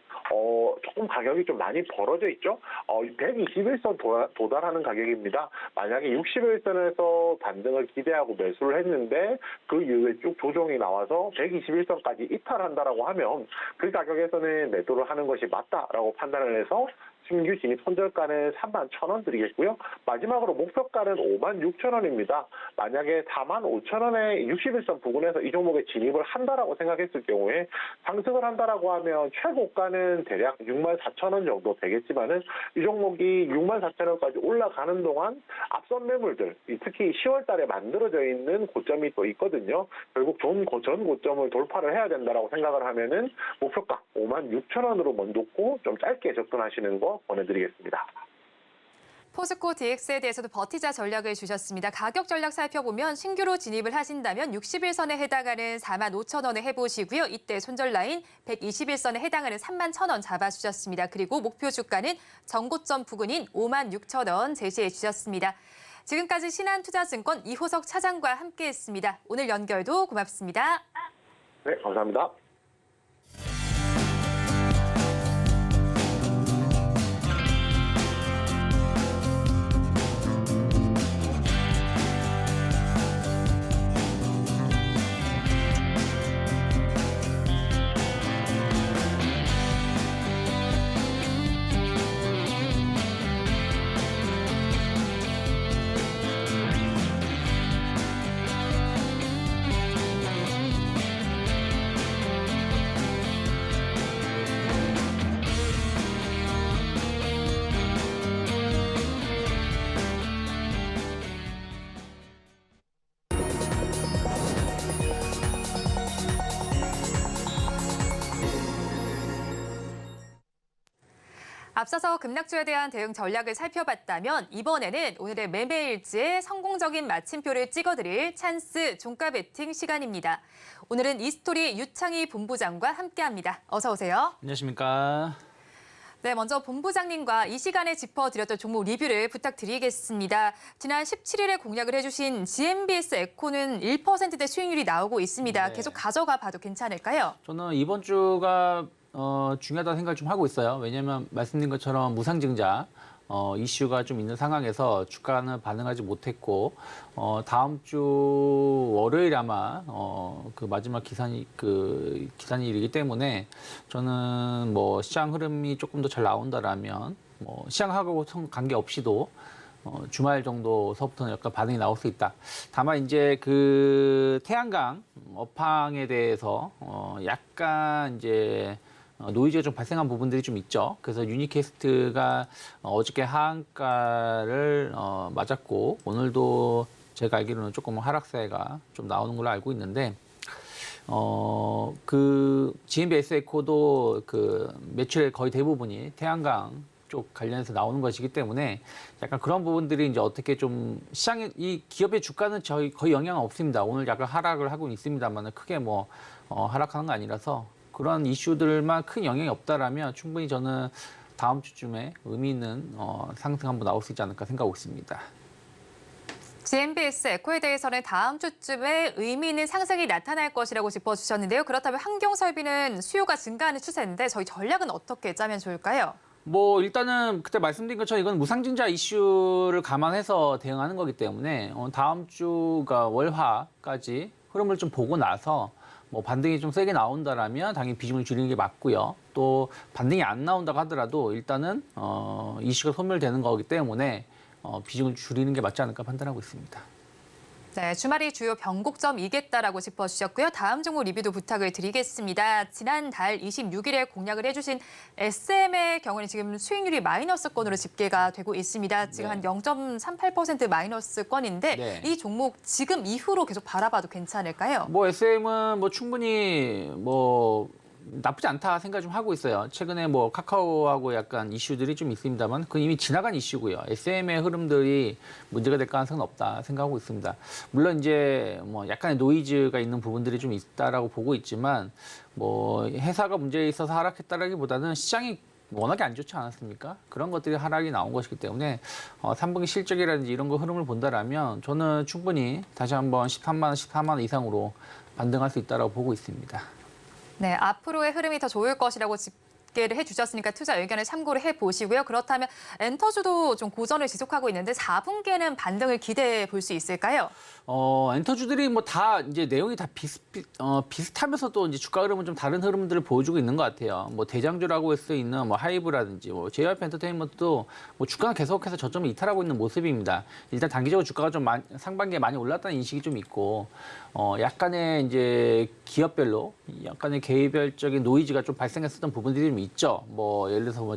조금 가격이 좀 많이 벌어져 있죠. 121선 도달하는 가격입니다. 만약에 61선에서 반등을 기대하고 매수를 했는데 그 이후에 쭉 조정이 나와서 121선까지 이탈한다라고 하면 그 가격에서는 매도를 하는 것이 맞다라고 판단을 해서 신규 진입 손절가는 31,000원 드리겠고요. 마지막으로 목표가는 56,000원입니다. 만약에 45,000원에 61선 부근에서 이 종목에 진입을 한다라고 생각했을 경우에 상승을 한다라고 하면 최고가는 대략 64,000원 정도 되겠지만은 이 종목이 64,000원까지 올라가는 동안 앞선 매물들, 특히 10월 달에 만들어져 있는 고점이 또 있거든요. 결국 전 고점을 돌파를 해야 된다라고 생각을 하면은 목표가 56,000원으로 먼저 놓고 좀 짧게 접근하시는 거 권해드리겠습니다. 포스코 DX에 대해서도 버티자 전략을 주셨습니다. 가격 전략 살펴보면 신규로 진입을 하신다면 61선에 해당하는 45,000원에 해보시고요. 이때 손절 라인 121선에 해당하는 31,000원 잡아주셨습니다. 그리고 목표 주가는 전고점 부근인 56,000원 제시해 주셨습니다. 지금까지 신한투자증권 이호석 차장과 함께했습니다. 오늘 연결도 고맙습니다. 네, 감사합니다. 앞서서 급락주에 대한 대응 전략을 살펴봤다면 이번에는 오늘의 매매일지에 성공적인 마침표를 찍어드릴 찬스 종가 베팅 시간입니다. 오늘은 이스토리 유창희 본부장과 함께합니다. 어서 오세요. 안녕하십니까. 네, 먼저 본부장님과 이 시간에 짚어드렸던 종목 리뷰를 부탁드리겠습니다. 지난 17일에 공략을 해주신 GMBS 에코는 1%대 수익률이 나오고 있습니다. 네. 계속 가져가 봐도 괜찮을까요? 저는 이번 주가 중요하다고 생각을 좀 하고 있어요. 왜냐하면 말씀드린 것처럼 무상증자 이슈가 좀 있는 상황에서 주가는 반응하지 못했고 다음 주 월요일 아마 그 마지막 기산일이기 때문에 저는 뭐 시장 흐름이 조금 더 잘 나온다라면 뭐 시장하고 관계 없이도 주말 정도서부터는 약간 반응이 나올 수 있다. 다만 이제 그 태양광 업황에 대해서 약간 이제 노이즈가 좀 발생한 부분들이 좀 있죠. 그래서 유니캐스트가 어저께 하한가를 맞았고 오늘도 제가 알기로는 조금 하락세가 좀 나오는 걸로 알고 있는데 그 GMBS 에코도 그 매출의 거의 대부분이 태양광 쪽 관련해서 나오는 것이기 때문에 약간 그런 부분들이 이제 어떻게 좀 시장에 이 기업의 주가는 거의 영향 없습니다. 오늘 약간 하락을 하고 있습니다만 크게 뭐 하락하는 거 아니라서 그런 이슈들만 큰 영향이 없다라면 충분히 저는 다음 주쯤에 의미 있는 상승 한번 나올 수 있지 않을까 생각하고 있습니다. GMBS 에코에 대해서는 다음 주쯤에 의미 있는 상승이 나타날 것이라고 짚어주셨는데요. 그렇다면 환경설비는 수요가 증가하는 추세인데 저희 전략은 어떻게 짜면 좋을까요? 뭐 일단은 그때 말씀드린 것처럼 이건 무상증자 이슈를 감안해서 대응하는 거기 때문에 다음 주가 월화까지 흐름을 좀 보고 나서 뭐 반등이 좀 세게 나온다라면 당연히 비중을 줄이는 게 맞고요. 또 반등이 안 나온다고 하더라도 일단은 이슈가 소멸되는 거기 때문에 비중을 줄이는 게 맞지 않을까 판단하고 있습니다. 네, 주말이 주요 변곡점이겠다라고 짚어주셨고요. 다음 종목 리뷰도 부탁을 드리겠습니다. 지난달 26일에 공략을 해주신 SM의 경우는 지금 수익률이 마이너스권으로 집계가 되고 있습니다. 지금 한 0.38% 마이너스권인데 네. 이 종목 지금 이후로 계속 바라봐도 괜찮을까요? 뭐 SM은 뭐 충분히 뭐 나쁘지 않다 생각 좀 하고 있어요. 최근에 뭐 카카오하고 약간 이슈들이 좀 있습니다만 그건 이미 지나간 이슈고요. SM의 흐름들이 문제가 될 가능성은 없다 생각하고 있습니다. 물론 이제 뭐 약간의 노이즈가 있는 부분들이 좀 있다라고 보고 있지만 뭐 회사가 문제에 있어서 하락했다라기보다는 시장이 워낙에 안 좋지 않았습니까? 그런 것들이 하락이 나온 것이기 때문에 3분기 실적이라든지 이런 거 흐름을 본다라면 저는 충분히 다시 한번 13만 원, 14만 원 이상으로 반등할 수 있다라고 보고 있습니다. 네, 앞으로의 흐름이 더 좋을 것이라고 집계를 해주셨으니까 투자 의견을 참고를 해보시고요. 그렇다면 엔터주도 좀 고전을 지속하고 있는데 4분기에는 반등을 기대해 볼 수 있을까요? 엔터주들이 뭐 다 이제 내용이 다 비슷하면서 또 이제 주가 흐름은 좀 다른 흐름들을 보여주고 있는 것 같아요. 뭐 대장주라고 할 수 있는 뭐 하이브라든지 뭐 JYP 엔터테인먼트도 뭐 주가는 계속해서 저점을 이탈하고 있는 모습입니다. 일단 단기적으로 주가가 좀 상반기에 많이 올랐다는 인식이 좀 있고 약간의 이제 기업별로 약간의 개별적인 노이즈가 좀 발생했었던 부분들이 좀 있죠. 뭐 예를 들어서 뭐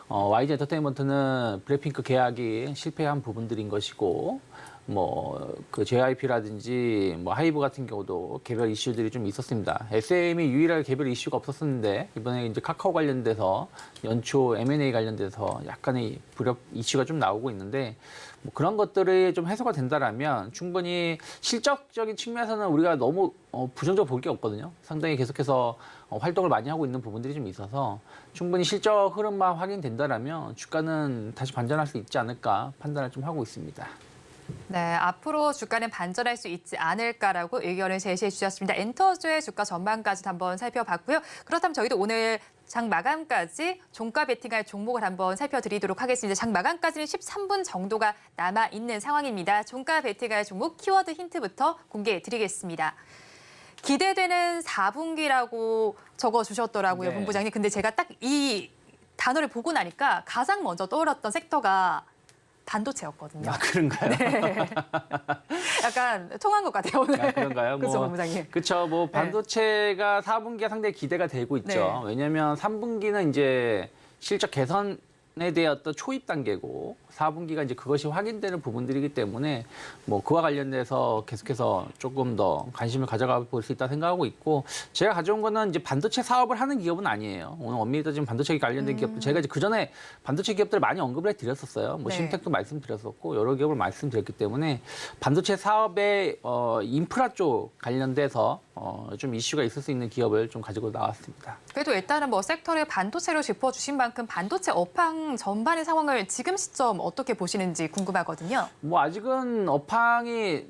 YG 엔터테인먼트는 블랙핑크 계약이 실패한 부분들인 것이고 뭐 그 JYP라든지 뭐 하이브 같은 경우도 개별 이슈들이 좀 있었습니다. SM이 유일하게 개별 이슈가 없었었는데 이번에 이제 카카오 관련돼서 연초 M&A 관련돼서 약간의 불협 이슈가 좀 나오고 있는데 뭐 그런 것들이 좀 해소가 된다라면 충분히 실적적인 측면에서는 우리가 너무 부정적으로 볼 게 없거든요. 상당히 계속해서 활동을 많이 하고 있는 부분들이 좀 있어서 충분히 실적 흐름만 확인된다라면 주가는 다시 반전할 수 있지 않을까 판단을 좀 하고 있습니다. 네, 앞으로 주가는 반전할 수 있지 않을까라고 의견을 제시해 주셨습니다. 엔터주의 주가 전망까지 한번 살펴봤고요. 그렇다면 저희도 오늘 장 마감까지 종가 베팅할 종목을 한번 살펴드리도록 하겠습니다. 장 마감까지는 13분 정도가 남아있는 상황입니다. 종가 베팅할 종목 키워드 힌트부터 공개해 드리겠습니다. 기대되는 4분기라고 적어주셨더라고요, 네. 본부장님. 근데 제가 딱 이 단어를 보고 나니까 가장 먼저 떠올랐던 섹터가 반도체였거든요. 아, 그런가요? 네. 약간 통한 것 같아요, 오늘. 아, 그런가요? 그렇죠, 본부장님. 그렇죠. 뭐 반도체가 4분기가 상당히 기대가 되고 있죠. 네. 왜냐하면 3분기는 이제 실적 개선에 대한 어떤 초입 단계고 4분기가 이제 그것이 확인되는 부분들이기 때문에 뭐 그와 관련돼서 계속해서 조금 더 관심을 가져가 볼 수 있다 생각하고 있고 제가 가져온 거는 이제 반도체 사업을 하는 기업은 아니에요. 오늘 엄밀히 따지면 반도체 관련된 기업들 제가 이제 그 전에 반도체 기업들을 많이 언급을 해드렸었어요. 뭐 네. 신텍도 말씀드렸었고 여러 기업을 말씀드렸기 때문에 반도체 사업의 인프라 쪽 관련돼서 좀 이슈가 있을 수 있는 기업을 좀 가지고 나왔습니다. 그래도 일단은 뭐 섹터를 반도체로 짚어주신 만큼 반도체 업황 전반의 상황을 지금 시점 어떻게 보시는지 궁금하거든요. 뭐 아직은 업황이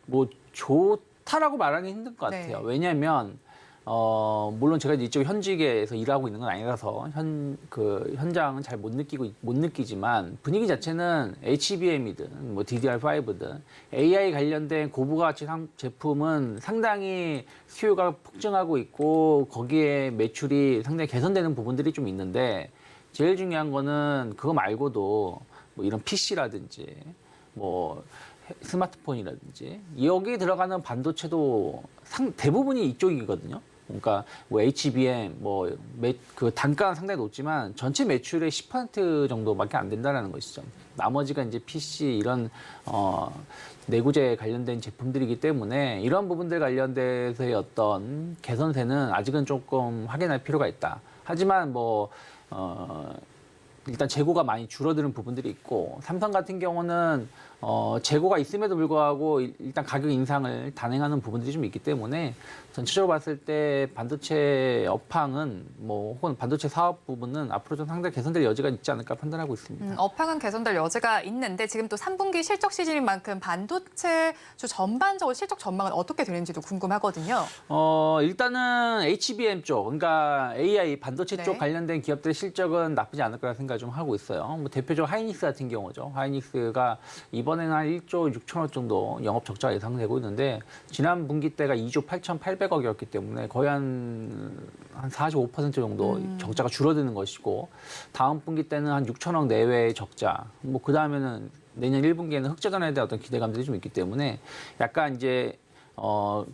뭐 좋다라고 말하기 힘든 것 같아요. 네. 왜냐하면 물론 제가 이쪽 현직에서 일하고 있는 건 아니라서 현장은 잘 못 느끼지만 분위기 자체는 HBM이든 뭐 DDR5든 AI 관련된 고부가 가치 제품은 상당히 수요가 폭증하고 있고 거기에 매출이 상당히 개선되는 부분들이 좀 있는데 제일 중요한 거는 그거 말고도 뭐 이런 PC라든지 뭐 스마트폰이라든지 여기에 들어가는 반도체도 대부분이 이쪽이거든요. 그러니까 뭐 HBM 그 단가는 상당히 높지만 전체 매출의 10% 정도밖에 안 된다라는 것이죠. 나머지가 이제 PC 이런 내구재 관련된 제품들이기 때문에 이런 부분들 관련돼서의 어떤 개선세는 아직은 조금 확인할 필요가 있다. 하지만 일단 재고가 많이 줄어드는 부분들이 있고 삼성 같은 경우는 재고가 있음에도 불구하고 일단 가격 인상을 단행하는 부분들이 좀 있기 때문에 전체적으로 봤을 때 반도체 업황은 혹은 반도체 사업 부분은 앞으로 좀 상당히 개선될 여지가 있지 않을까 판단하고 있습니다. 업황은 개선될 여지가 있는데 지금 또 3분기 실적 시즌인 만큼 반도체 주 전반적으로 실적 전망은 어떻게 되는지도 궁금하거든요. 일단은 HBM 쪽, 그러니까 AI 반도체 네. 쪽 관련된 기업들의 실적은 나쁘지 않을 거라 생각을 좀 하고 있어요. 대표적으로 하이닉스 같은 경우죠. 하이닉스가 이번에는 한 1조 6천억 정도 영업 적자가 예상되고 있는데 지난 분기 때가 2조 8,800억이었기 때문에 거의 한 45% 정도 적자가 줄어드는 것이고 다음 분기 때는 한 6천억 내외의 적자. 그 다음에는 내년 1분기에는 흑자전에 대한 어떤 기대감들이 좀 있기 때문에 약간 이제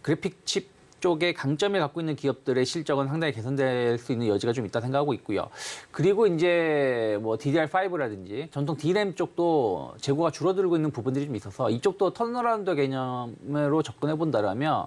그래픽 칩 쪽에 강점을 갖고 있는 기업들의 실적은 상당히 개선될 수 있는 여지가 좀 있다 생각하고 있고요. 그리고 이제 DDR5라든지 전통 D램 쪽도 재고가 줄어들고 있는 부분들이 좀 있어서 이쪽도 턴어라운드 개념으로 접근해 본다라면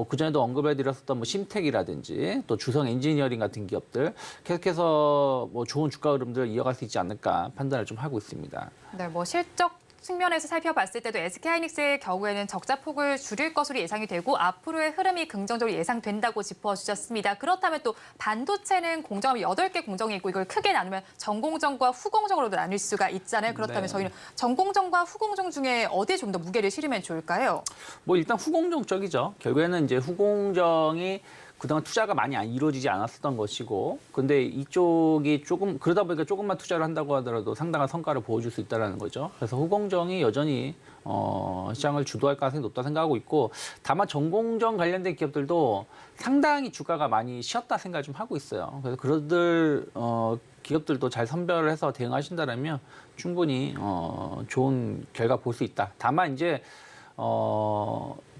그전에도 언급해드렸었던 심텍이라든지 또 주성 엔지니어링 같은 기업들 계속해서 좋은 주가 흐름들을 이어갈 수 있지 않을까 판단을 좀 하고 있습니다. 네, 실적 측면에서 살펴봤을 때도 SK하이닉스의 경우에는 적자 폭을 줄일 것으로 예상이 되고 앞으로의 흐름이 긍정적으로 예상된다고 짚어주셨습니다. 그렇다면 또 반도체는 공정하면 8개 공정이 있고 이걸 크게 나누면 전공정과 후공정으로도 나눌 수가 있잖아요. 그렇다면 네. 저희는 전공정과 후공정 중에 어디에 좀 더 무게를 실으면 좋을까요? 일단 후공정 쪽이죠. 결국에는 이제 후공정이 그동안 투자가 많이 이루어지지 않았었던 것이고, 근데 이쪽이 그러다 보니까 조금만 투자를 한다고 하더라도 상당한 성과를 보여줄 수 있다는 거죠. 그래서 후공정이 여전히 시장을 주도할 가능성이 높다 생각하고 있고, 다만 전공정 관련된 기업들도 상당히 주가가 많이 쉬었다 생각을 좀 하고 있어요. 그래서 그들 기업들도 잘 선별을 해서 대응하신다면 충분히 좋은 결과 볼 수 있다. 다만 이제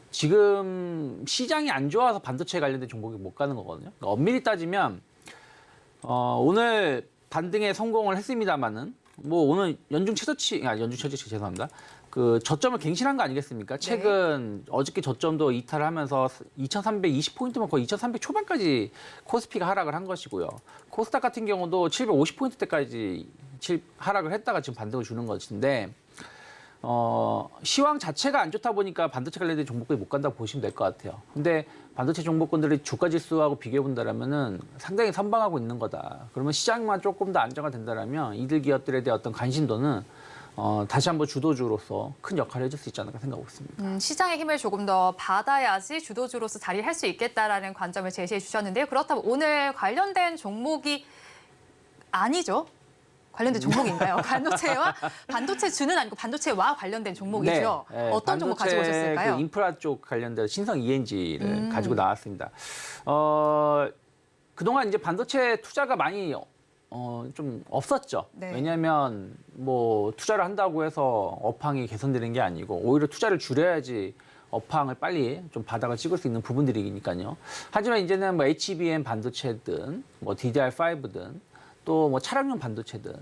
지금 시장이 안 좋아서 반도체 관련된 종목이 못 가는 거거든요. 그러니까 엄밀히 따지면 오늘 반등에 성공을 했습니다만은 오늘 연중 최저치 죄송합니다. 그 저점을 갱신한 거 아니겠습니까? 최근 어저께 저점도 이탈하면서 2,320포인트면 거의 2,300 초반까지 코스피가 하락을 한 것이고요. 코스닥 같은 경우도 750포인트대까지 하락을 했다가 지금 반등을 주는 것인데 시황 자체가 안 좋다 보니까 반도체 관련된 종목들이 못 간다고 보시면 될 것 같아요. 근데 반도체 종목군들이 주가 지수하고 비교해 본다라면은 상당히 선방하고 있는 거다. 그러면 시장만 조금 더 안정화 된다라면 이들 기업들에 대한 어떤 관심도는 다시 한번 주도주로서 큰 역할을 해줄 수 있지 않을까 생각하고 있습니다. 시장의 힘을 조금 더 받아야지 주도주로서 자리를 할 수 있겠다라는 관점을 제시해 주셨는데요. 그렇다면 오늘 관련된 종목이 아니죠? 관련된 종목인가요? 반도체 주는 아니고 반도체와 관련된 종목이죠. 네, 어떤 종목 가지고 오셨을까요? 그 인프라 쪽 관련된 신성 ENG를 가지고 나왔습니다. 그동안 이제 반도체 투자가 많이 좀 없었죠. 네. 왜냐하면 투자를 한다고 해서 업황이 개선되는 게 아니고 오히려 투자를 줄여야지 업황을 빨리 좀 바닥을 찍을 수 있는 부분들이니까요. 하지만 이제는 HBM 반도체든 DDR5든 또 차량용 반도체든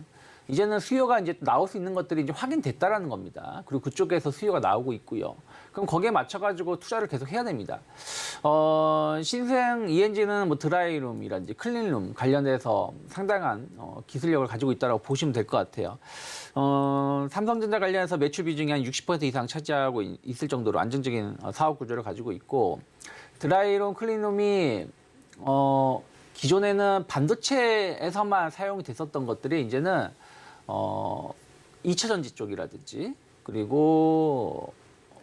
이제는 수요가 이제 나올 수 있는 것들이 이제 확인됐다라는 겁니다. 그리고 그쪽에서 수요가 나오고 있고요. 그럼 거기에 맞춰가지고 투자를 계속 해야 됩니다. 신생 ENG는 드라이룸이라든지 클린룸 관련해서 상당한 기술력을 가지고 있다고 보시면 될 것 같아요. 삼성전자 관련해서 매출 비중이 한 60% 이상 차지하고 있을 정도로 안정적인 사업 구조를 가지고 있고 드라이룸, 클린룸이 기존에는 반도체에서만 사용이 됐었던 것들이 이제는 2차 전지 쪽이라든지 그리고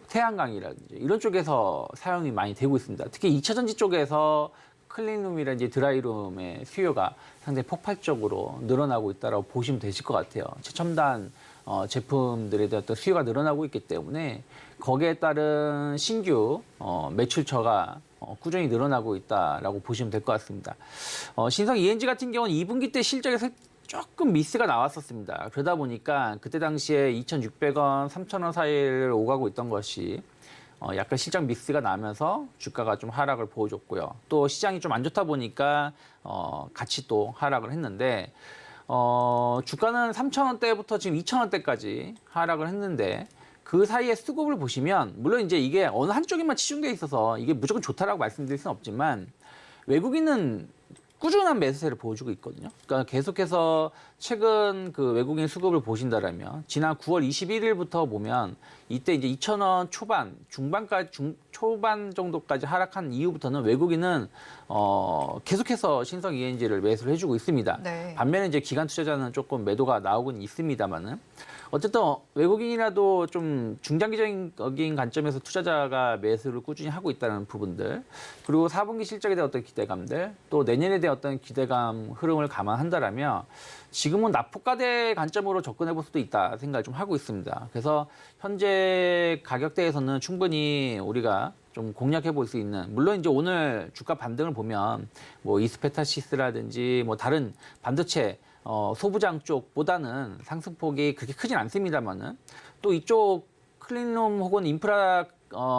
태양광이라든지 이런 쪽에서 사용이 많이 되고 있습니다. 특히 2차 전지 쪽에서 클린룸이라든지 드라이룸의 수요가 상당히 폭발적으로 늘어나고 있다고 보시면 되실 것 같아요. 최첨단 제품들에 대한 또 수요가 늘어나고 있기 때문에 거기에 따른 신규 매출처가 꾸준히 늘어나고 있다라고 보시면 될 것 같습니다. 신성 ENG 같은 경우는 2분기 때 실적이 조금 미스가 나왔었습니다. 그러다 보니까 그때 당시에 2,600원, 3,000원 사이를 오가고 있던 것이 약간 시장 미스가 나면서 주가가 좀 하락을 보여줬고요. 또 시장이 좀 안 좋다 보니까 같이 또 하락을 했는데 주가는 3,000원대부터 지금 2,000원대까지 하락을 했는데 그 사이에 수급을 보시면 물론 이제 이게 어느 한쪽에만 치중돼 있어서 이게 무조건 좋다라고 말씀드릴 수는 없지만 외국인은 꾸준한 매수세를 보여주고 있거든요. 그러니까 계속해서 최근 그 외국인 수급을 보신다라면 지난 9월 21일부터 보면 이때 이제 2,000원 초반, 초반 정도까지 하락한 이후부터는 외국인은 계속해서 신성 ENG를 매수를 해주고 있습니다. 네. 반면에 이제 기관 투자자는 조금 매도가 나오곤 있습니다만은 어쨌든 외국인이라도 좀 중장기적인 관점에서 투자자가 매수를 꾸준히 하고 있다는 부분들, 그리고 4분기 실적에 대한 어떤 기대감들, 또 내년에 대한 어떤 기대감 흐름을 감안한다라면 지금은 납폭가대 관점으로 접근해 볼 수도 있다 생각을 좀 하고 있습니다. 그래서 현재 가격대에서는 충분히 우리가 좀 공략해 볼 수 있는, 물론 이제 오늘 주가 반등을 보면 뭐 이스페타시스라든지 뭐 다른 반도체 소부장 쪽보다는 상승폭이 그렇게 크진 않습니다만은 또 이쪽 클린룸 혹은 인프라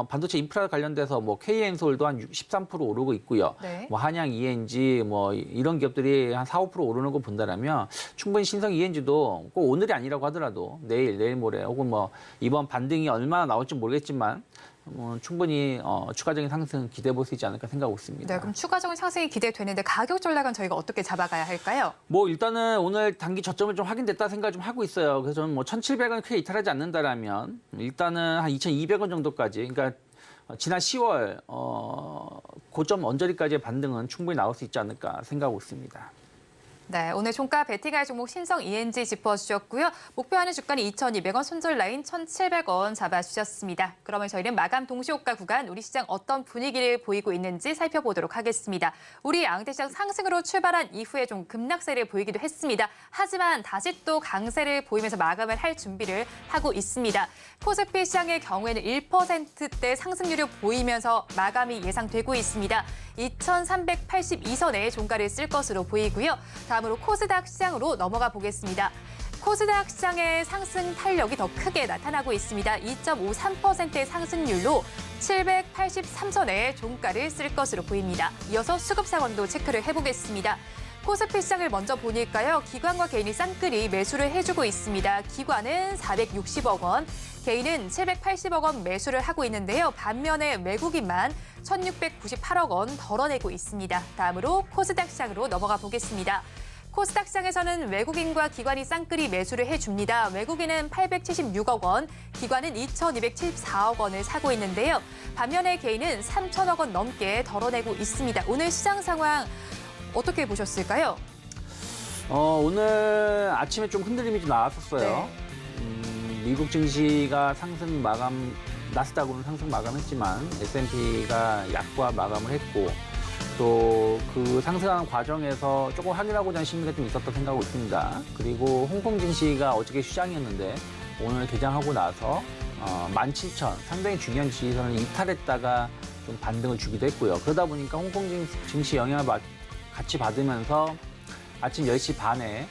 반도체 인프라 관련돼서 뭐 KN솔도 한 13% 오르고 있고요. 네. 뭐 한양 ENG 뭐 이런 기업들이 한 4, 5% 오르는 거 본다라면 충분히 신성 ENG도 꼭 오늘이 아니라고 하더라도 내일 모레 혹은 뭐 이번 반등이 얼마나 나올지 모르겠지만 충분히 추가적인 상승 기대해 볼 수 있지 않을까 생각하고 있습니다. 네, 그럼 추가적인 상승이 기대되는데 가격 전략은 저희가 어떻게 잡아가야 할까요? 뭐 일단은 오늘 단기 저점을 좀 확인됐다 생각을 좀 하고 있어요. 그래서 저는 뭐 1,700원 크게 이탈하지 않는다라면 일단은 한 2,200원 정도까지, 그러니까 지난 10월 고점 언저리까지의 반등은 충분히 나올 수 있지 않을까 생각하고 있습니다. 네, 오늘 종가 베팅할 종목 신성 ENG 짚어주셨고요. 목표하는 주가는 2,200원, 손절 라인 1,700원 잡아주셨습니다. 그러면 저희는 마감 동시호가 구간 우리 시장 어떤 분위기를 보이고 있는지 살펴보도록 하겠습니다. 우리 양대시장 상승으로 출발한 이후에 좀 급락세를 보이기도 했습니다. 하지만 다시 또 강세를 보이면서 마감을 할 준비를 하고 있습니다. 코스피 시장의 경우에는 1%대 상승률을 보이면서 마감이 예상되고 있습니다. 2,382선에 종가를 쓸 것으로 보이고요. 다음으로 코스닥 시장으로 넘어가 보겠습니다. 코스닥 시장의 상승 탄력이 더 크게 나타나고 있습니다. 2.53%의 상승률로 783선에 종가를 쓸 것으로 보입니다. 이어서 수급 상황도 체크를 해보겠습니다. 코스피 시장을 먼저 보니까요. 기관과 개인이 쌍끌이 매수를 해주고 있습니다. 기관은 460억 원, 개인은 780억 원 매수를 하고 있는데요. 반면에 외국인만 1,698억 원 덜어내고 있습니다. 다음으로 코스닥 시장으로 넘어가 보겠습니다. 코스닥 시장에서는 외국인과 기관이 쌍끌이 매수를 해줍니다. 외국인은 876억 원, 기관은 2,274억 원을 사고 있는데요. 반면에 개인은 3,000억 원 넘게 덜어내고 있습니다. 오늘 시장 상황 어떻게 보셨을까요? 오늘 아침에 좀 흔들림이 좀 나왔었어요. 네. 미국 증시가 상승 마감, 나스닥으로는 상승 마감했지만 S&P가 약과 마감을 했고 또 그 상승하는 과정에서 조금 확인하고자 하는 심리가 좀 있었다 생각하고 있습니다. 그리고 홍콩 증시가 어저께 휴장이었는데 오늘 개장하고 나서 17,000 상당히 중요한 지지선을 이탈했다가 좀 반등을 주기도 했고요. 그러다 보니까 홍콩 증시 영향을 같이 받으면서 아침 10시 반에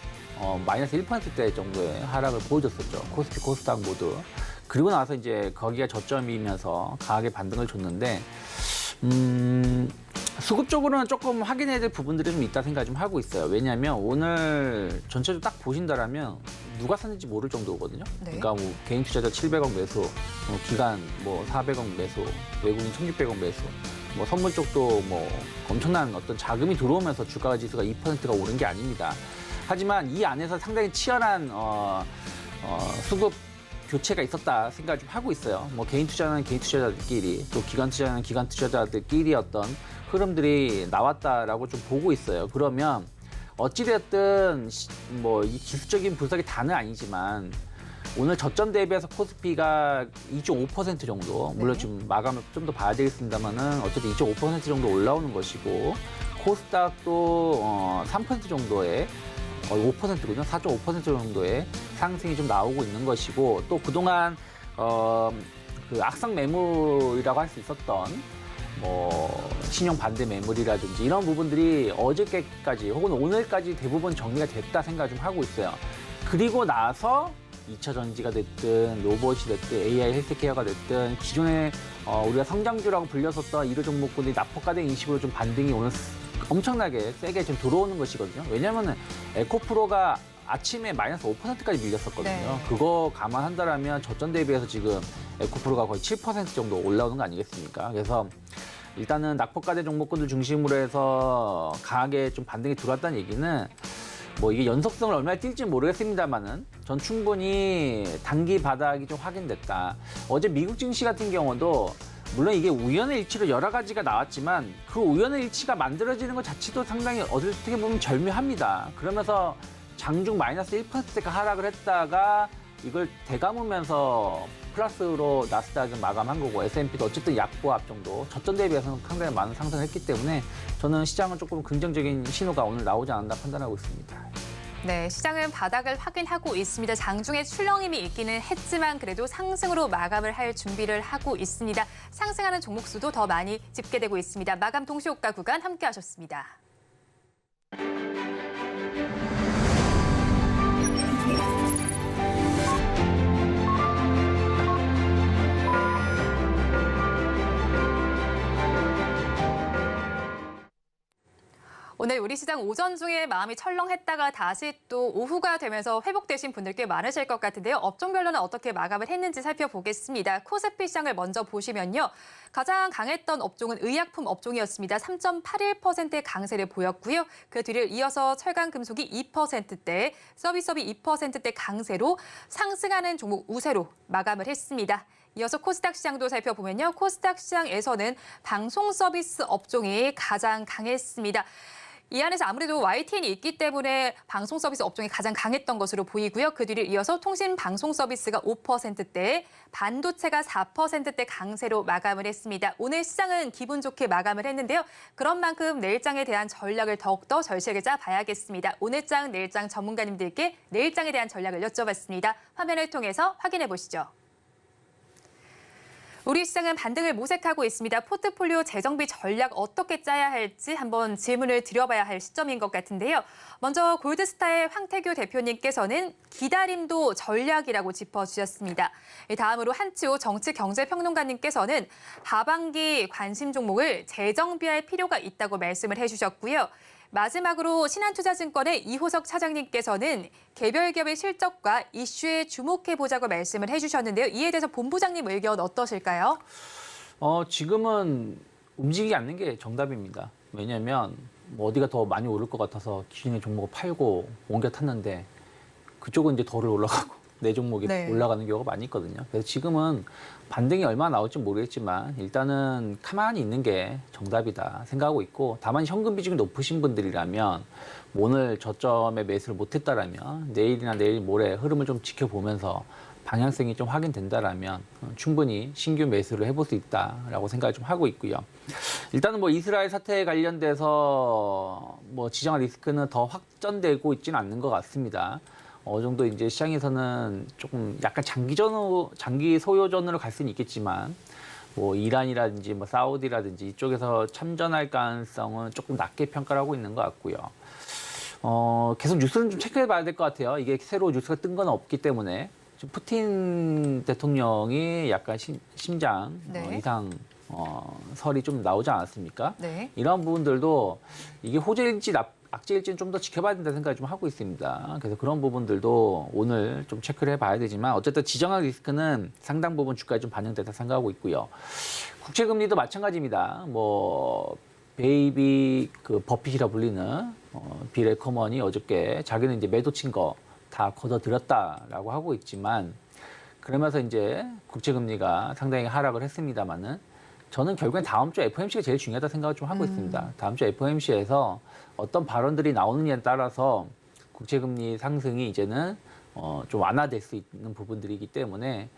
마이너스 1%대 정도의 하락을 보여줬었죠. 코스피, 코스닥 모두. 그리고 나서 이제 거기가 저점이면서 강하게 반등을 줬는데 수급적으로는 조금 확인해야 될 부분들이 좀 있다 생각 좀 하고 있어요. 왜냐하면 오늘 전체적으로 딱 보신다라면 누가 샀는지 모를 정도거든요. 네. 그러니까 뭐 개인 투자자 700억 매수, 기관 뭐 400억 매수, 외국인 1,600억 매수, 뭐 선물 쪽도 뭐 엄청난 어떤 자금이 들어오면서 주가 지수가 2%가 오른 게 아닙니다. 하지만 이 안에서 상당히 치열한 수급 교체가 있었다 생각을 좀 하고 있어요. 뭐 개인 투자는 개인 투자자들끼리, 또 기관 투자는 기관 투자자들끼리 어떤 흐름들이 나왔다라고 좀 보고 있어요. 그러면 어찌됐든 뭐 이 기술적인 분석이 다는 아니지만 오늘 저점 대비해서 코스피가 2.5% 정도, 물론 네. 지금 마감을 좀 더 봐야 되겠습니다만은 어쨌든 2.5% 정도 올라오는 것이고 코스닥도 3% 정도의 5%거든요. 4.5% 정도의 상승이 좀 나오고 있는 것이고 또 그동안 그 악성 매물이라고 할 수 있었던 신용 반대 매물이라든지 이런 부분들이 어저께까지 혹은 오늘까지 대부분 정리가 됐다 생각 좀 하고 있어요. 그리고 나서 2차 전지가 됐든 로봇이 됐든 AI 헬스케어가 됐든 기존에 우리가 성장주라고 불렸었던 이런 종목군들이 낙폭과대 인식으로 좀 반등이 오늘 엄청나게 세게 좀 들어오는 것이거든요. 왜냐하면 에코프로가 아침에 마이너스 5%까지 밀렸었거든요. 네. 그거 감안한다라면 저점 대비해서 지금 에코프로가 거의 7% 정도 올라오는 거 아니겠습니까? 그래서 일단은 낙폭과대 종목군들 중심으로 해서 강하게 좀 반등이 들어왔다는 얘기는 이게 연속성을 얼마나 뛸지 모르겠습니다만은 전 충분히 단기 바닥이 좀 확인됐다. 어제 미국 증시 같은 경우도 물론 이게 우연의 일치로 여러 가지가 나왔지만 그 우연의 일치가 만들어지는 것 자체도 상당히 어떻게 보면 절묘합니다. 그러면서 장중 마이너스 1%가 하락을 했다가 이걸 되감으면서 플러스로 나스닥은 마감한 거고 S&P도 어쨌든 약보합 정도 저점 대비해서는 상당히 많은 상승을 했기 때문에 저는 시장은 조금 긍정적인 신호가 오늘 나오지 않았나 판단하고 있습니다. 네, 시장은 바닥을 확인하고 있습니다. 장중에 출렁임이 있기는 했지만 그래도 상승으로 마감을 할 준비를 하고 있습니다. 상승하는 종목 수도 더 많이 집계되고 있습니다. 마감 동시호가 구간 함께 하셨습니다. 오늘 우리 시장 오전 중에 마음이 철렁했다가 다시 또 오후가 되면서 회복되신 분들 꽤 많으실 것 같은데요. 업종별로는 어떻게 마감을 했는지 살펴보겠습니다. 코스피 시장을 먼저 보시면요. 가장 강했던 업종은 의약품 업종이었습니다. 3.81%의 강세를 보였고요. 그 뒤를 이어서 철강금속이 2%대, 서비스업이 2%대 강세로 상승하는 종목 우세로 마감을 했습니다. 이어서 코스닥 시장도 살펴보면요. 코스닥 시장에서는 방송 서비스 업종이 가장 강했습니다. 이 안에서 아무래도 YTN이 있기 때문에 방송 서비스 업종이 가장 강했던 것으로 보이고요. 그 뒤를 이어서 통신 방송 서비스가 5%대, 반도체가 4%대 강세로 마감을 했습니다. 오늘 시장은 기분 좋게 마감을 했는데요. 그런 만큼 내일장에 대한 전략을 더욱더 절실하게 짜봐야겠습니다. 오늘장, 내일장 전문가님들께 내일장에 대한 전략을 여쭤봤습니다. 화면을 통해서 확인해 보시죠. 우리 시장은 반등을 모색하고 있습니다. 포트폴리오 재정비 전략 어떻게 짜야 할지 한번 질문을 드려봐야 할 시점인 것 같은데요. 먼저 골드스타의 황태규 대표님께서는 기다림도 전략이라고 짚어주셨습니다. 다음으로 한치호 정치경제평론가님께서는 하반기 관심 종목을 재정비할 필요가 있다고 말씀을 해주셨고요. 마지막으로 신한투자증권의 이호석 차장님께서는 개별 기업의 실적과 이슈에 주목해보자고 말씀을 해주셨는데요. 이에 대해서 본부장님 의견 어떠실까요? 지금은 움직이지 않는 게 정답입니다. 왜냐하면 어디가 더 많이 오를 것 같아서 기존의 종목을 팔고 옮겨 탔는데 그쪽은 이제 덜 올라가고 내 종목이 올라가는 경우가 많이 있거든요. 그래서 지금은 반등이 얼마나 나올지 모르겠지만 일단은 가만히 있는 게 정답이다 생각하고 있고 다만 현금 비중이 높으신 분들이라면 오늘 저점에 매수를 못했다라면 내일이나 내일 모레 흐름을 좀 지켜보면서 방향성이 좀 확인된다라면 충분히 신규 매수를 해볼 수 있다라고 생각을 좀 하고 있고요. 일단은 이스라엘 사태에 관련돼서 지정한 리스크는 더 확전되고 있지는 않는 것 같습니다. 어느 정도 이제 시장에서는 조금 약간 장기 소요전으로 갈 수는 있겠지만 이란이라든지 사우디라든지 이쪽에서 참전할 가능성은 조금 낮게 평가를 하고 있는 것 같고요. 계속 뉴스는 좀 체크해 봐야 될 것 같아요. 이게 새로 뉴스가 뜬 건 없기 때문에 지금 푸틴 대통령이 약간 심장 이상 설이 좀 나오지 않았습니까? 네. 이런 부분들도 이게 호재일지 악재일지는 좀 더 지켜봐야 된다는 생각을 좀 하고 있습니다. 그래서 그런 부분들도 오늘 좀 체크를 해봐야 되지만 어쨌든 지정학 리스크는 상당 부분 주가에 좀 반영됐다 생각하고 있고요. 국채금리도 마찬가지입니다. 베이비 버핏이라 불리는 빌 에커먼이 어저께 자기는 이제 매도 친 거 다 걷어들였다라고 하고 있지만 그러면서 이제 국채금리가 상당히 하락을 했습니다만은 저는 결국엔 다음 주 FOMC가 제일 중요하다 생각을 좀 하고 있습니다. 다음 주 FOMC에서 어떤 발언들이 나오느냐에 따라서 국채금리 상승이 이제는 좀 완화될 수 있는 부분들이기 때문에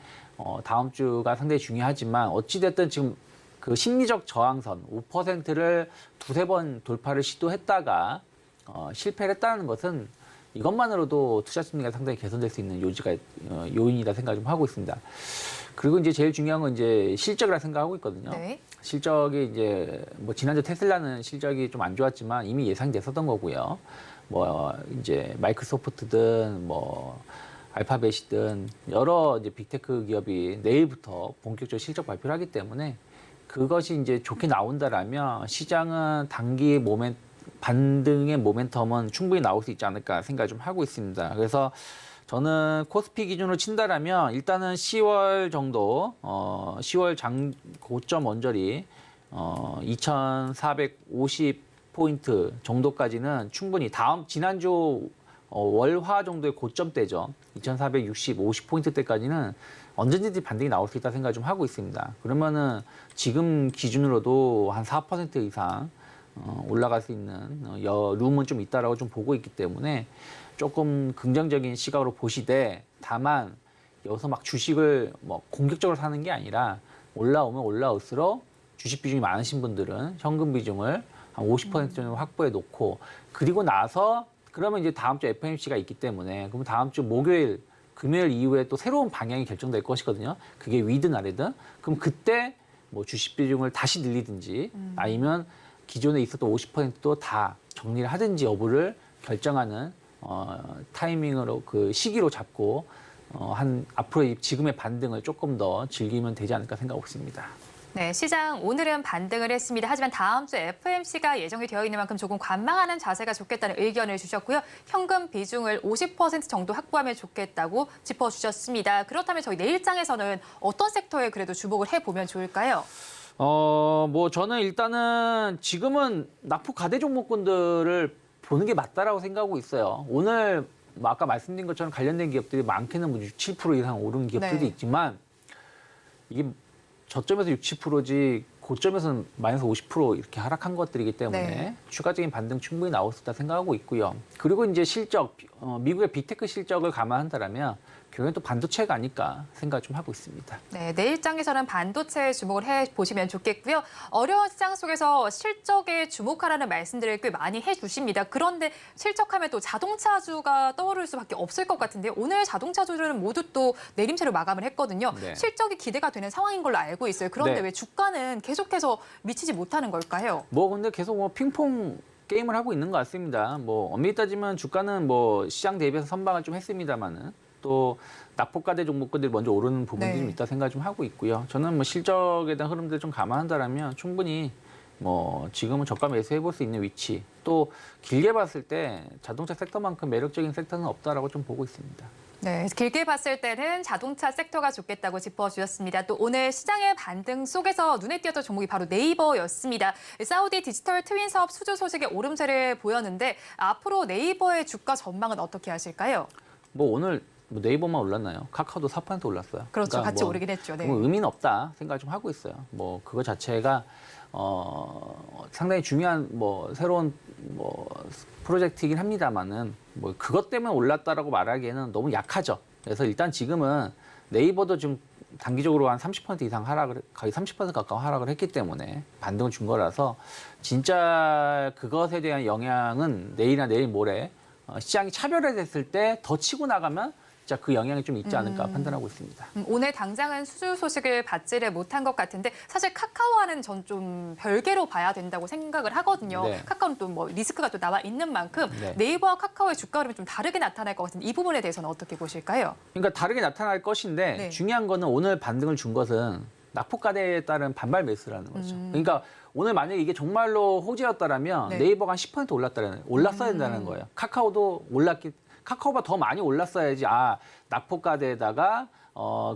다음 주가 상당히 중요하지만 어찌됐든 지금 그 심리적 저항선 5%를 두세 번 돌파를 시도했다가 실패를 했다는 것은 이것만으로도 투자 심리가 상당히 개선될 수 있는 요인이다 생각 좀 하고 있습니다. 그리고 이제 제일 중요한 건 이제 실적이라 생각하고 있거든요. 네. 실적이 이제 뭐 지난주 테슬라는 실적이 좀 안 좋았지만 이미 예상됐었던 거고요. 뭐 이제 마이크로소프트든 뭐 알파벳이든 여러 이제 빅테크 기업이 내일부터 본격적으로 실적 발표를 하기 때문에 그것이 이제 좋게 나온다라면 시장은 단기 반등의 모멘텀은 충분히 나올 수 있지 않을까 생각 좀 하고 있습니다. 그래서 저는 코스피 기준으로 친다라면 일단은 10월 정도, 10월 고점 원저리 2,450포인트 정도까지는 충분히 지난주 월화 정도의 고점대죠. 2,460, 50포인트대까지는 언제든지 반등이 나올 수 있다 생각 좀 하고 있습니다. 그러면은 지금 기준으로도 한 4% 이상 올라갈 수 있는 룸은 좀 있다라고 좀 보고 있기 때문에 조금 긍정적인 시각으로 보시되 다만 여기서 막 주식을 뭐 공격적으로 사는 게 아니라 올라오면 올라올수록 주식 비중이 많으신 분들은 현금 비중을 한 50% 정도 확보해 놓고 그리고 나서 그러면 이제 다음 주 FOMC가 있기 때문에 그럼 다음 주 목요일, 금요일 이후에 또 새로운 방향이 결정될 것이거든요. 그게 위든 아래든. 그럼 그때 뭐 주식 비중을 다시 늘리든지 아니면 기존에 있었던 50%도 다 정리를 하든지 여부를 결정하는 타이밍으로 그 시기로 잡고 앞으로 지금의 반등을 조금 더 즐기면 되지 않을까 생각하고 있습니다. 네, 시장 오늘은 반등을 했습니다. 하지만 다음 주 FOMC가 예정이 되어 있는 만큼 조금 관망하는 자세가 좋겠다는 의견을 주셨고요. 현금 비중을 50% 정도 확보하면 좋겠다고 짚어주셨습니다. 그렇다면 저희 내일장에서는 어떤 섹터에 그래도 주목을 해보면 좋을까요? 뭐 저는 일단은 지금은 낙폭 과대 종목군들을 보는 게 맞다라고 생각하고 있어요. 오늘 뭐 아까 말씀드린 것처럼 관련된 기업들이 많게는 뭐 6, 7% 이상 오른 기업들도 네. 있지만 이게 저점에서 6, 7%지 고점에서는 마이너스 50% 이렇게 하락한 것들이기 때문에 네. 추가적인 반등 충분히 나올 수 있다 생각하고 있고요. 그리고 이제 실적, 미국의 빅테크 실적을 감안한다라면 결국엔 또 반도체가 아닐까 생각 좀 하고 있습니다. 네, 내일장에서는 반도체에 주목을 해보시면 좋겠고요. 어려운 시장 속에서 실적에 주목하라는 말씀들을 꽤 많이 해주십니다. 그런데 실적하면 또 자동차주가 떠오를 수밖에 없을 것 같은데요. 오늘 자동차주들은 모두 또 내림세로 마감을 했거든요. 네. 실적이 기대가 되는 상황인 걸로 알고 있어요. 그런데 네. 왜 주가는 계속해서 미치지 못하는 걸까요? 뭐 근데 계속 뭐 핑퐁 게임을 하고 있는 것 같습니다. 뭐 엄밀히 따지면 주가는 뭐 시장 대비해서 선방을 좀 했습니다만은 또 낙폭과대 종목들이 먼저 오르는 부분들이 네. 좀 있다 생각 좀 하고 있고요. 저는 뭐 실적에 대한 흐름들 좀 감안한다라면 충분히 뭐 지금은 저가 매수해 볼 수 있는 위치 또 길게 봤을 때 자동차 섹터만큼 매력적인 섹터는 없다라고 좀 보고 있습니다. 네, 길게 봤을 때는 자동차 섹터가 좋겠다고 짚어주셨습니다. 또 오늘 시장의 반등 속에서 눈에 띄었던 종목이 바로 네이버였습니다. 사우디 디지털 트윈 사업 수주 소식에 오름세를 보였는데 앞으로 네이버의 주가 전망은 어떻게 하실까요? 뭐 오늘 뭐 네이버만 올랐나요? 카카오도 4% 올랐어요. 그렇죠. 그러니까 같이 뭐 오르긴 했죠. 네. 뭐 의미는 없다 생각 좀 하고 있어요. 뭐 그거 자체가 상당히 중요한 뭐 새로운 뭐 프로젝트이긴 합니다만은 뭐 그것 때문에 올랐다라고 말하기에는 너무 약하죠. 그래서 일단 지금은 네이버도 지금 단기적으로 한 30% 이상 거의 30% 가까운 하락을 했기 때문에 반등을 준 거라서 진짜 그것에 대한 영향은 내일이나 내일 모레 시장이 차별화됐을 때 더 치고 나가면 진짜 그 영향이 좀 있지 않을까 판단하고 있습니다. 오늘 당장은 수주 소식을 받지를 못한 것 같은데 사실 카카오와는 전 좀 별개로 봐야 된다고 생각을 하거든요. 네. 카카오는 또 뭐 리스크가 또 나와 있는 만큼 네. 네이버와 카카오의 주가 흐름이 좀 다르게 나타날 것 같은데 이 부분에 대해서는 어떻게 보실까요? 그러니까 다르게 나타날 것인데 네. 중요한 거는 오늘 반등을 준 것은 낙폭과대에 따른 반발 매수라는 거죠. 그러니까 오늘 만약에 이게 정말로 호재였다라면 네. 네이버가 한 10% 올랐어야 된다는 거예요. 카카오도 카카오가 더 많이 올랐어야지 낙폭과대에다가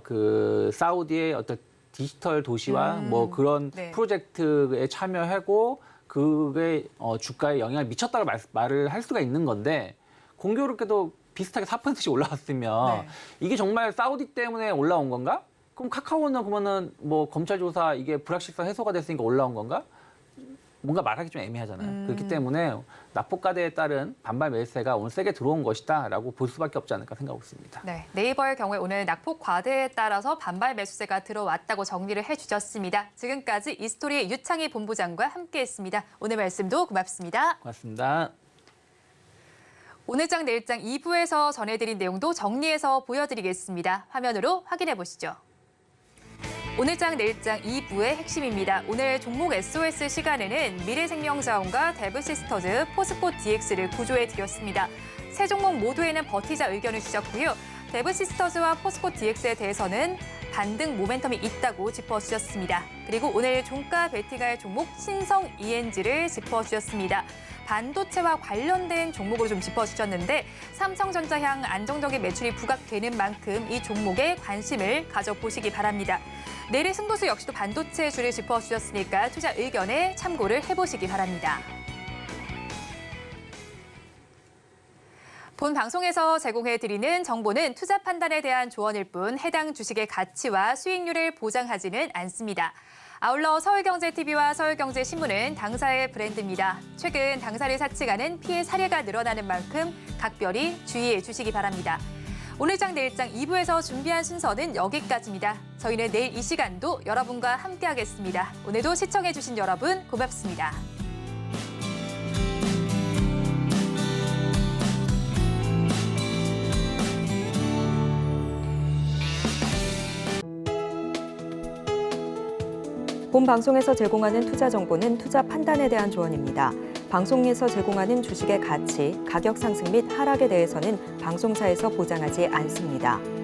그 사우디의 어떤 디지털 도시와 뭐 그런 네. 프로젝트에 참여하고 그게 주가에 영향을 미쳤다고 말을 할 수가 있는 건데 공교롭게도 비슷하게 4%씩 올라왔으면 네. 이게 정말 사우디 때문에 올라온 건가? 그럼 카카오는 그러면은 뭐 검찰 조사 이게 불확실성 해소가 됐으니까 올라온 건가? 뭔가 말하기 좀 애매하잖아요. 그렇기 때문에 낙폭과대에 따른 반발 매수세가 오늘 세게 들어온 것이다라고 볼 수밖에 없지 않을까 생각하고 있습니다. 네, 네이버의 경우에 오늘 낙폭 과대에 따라서 반발 매수세가 들어왔다고 정리를 해주셨습니다. 지금까지 이스토리의 유창희 본부장과 함께했습니다. 오늘 말씀도 고맙습니다. 고맙습니다. 오늘장 내일장 2부에서 전해드린 내용도 정리해서 보여드리겠습니다. 화면으로 확인해 보시죠. 오늘장 내일장 2부의 핵심입니다. 오늘 종목 SOS 시간에는 미래생명자원과 데브시스터즈, 포스코 DX를 구조해 드렸습니다. 세 종목 모두에는 버티자 의견을 주셨고요. 데브시스터즈와 포스코 DX에 대해서는 반등 모멘텀이 있다고 짚어주셨습니다. 그리고 오늘 종가 베팅할 종목 신성 ENG를 짚어주셨습니다. 반도체와 관련된 종목으로 좀 짚어주셨는데 삼성전자 향 안정적인 매출이 부각되는 만큼 이 종목에 관심을 가져보시기 바랍니다. 내일의 승부수 역시도 반도체 주를 짚어주셨으니까 투자 의견에 참고를 해보시기 바랍니다. 본 방송에서 제공해드리는 정보는 투자 판단에 대한 조언일 뿐 해당 주식의 가치와 수익률을 보장하지는 않습니다. 아울러 서울경제TV와 서울경제신문은 당사의 브랜드입니다. 최근 당사를 사측하는 피해 사례가 늘어나는 만큼 각별히 주의해 주시기 바랍니다. 오늘장 내일장 2부에서 준비한 순서는 여기까지입니다. 저희는 내일 이 시간도 여러분과 함께하겠습니다. 오늘도 시청해주신 여러분 고맙습니다. 본 방송에서 제공하는 투자 정보는 투자 판단에 대한 조언입니다. 방송에서 제공하는 주식의 가치, 가격 상승 및 하락에 대해서는 방송사에서 보장하지 않습니다.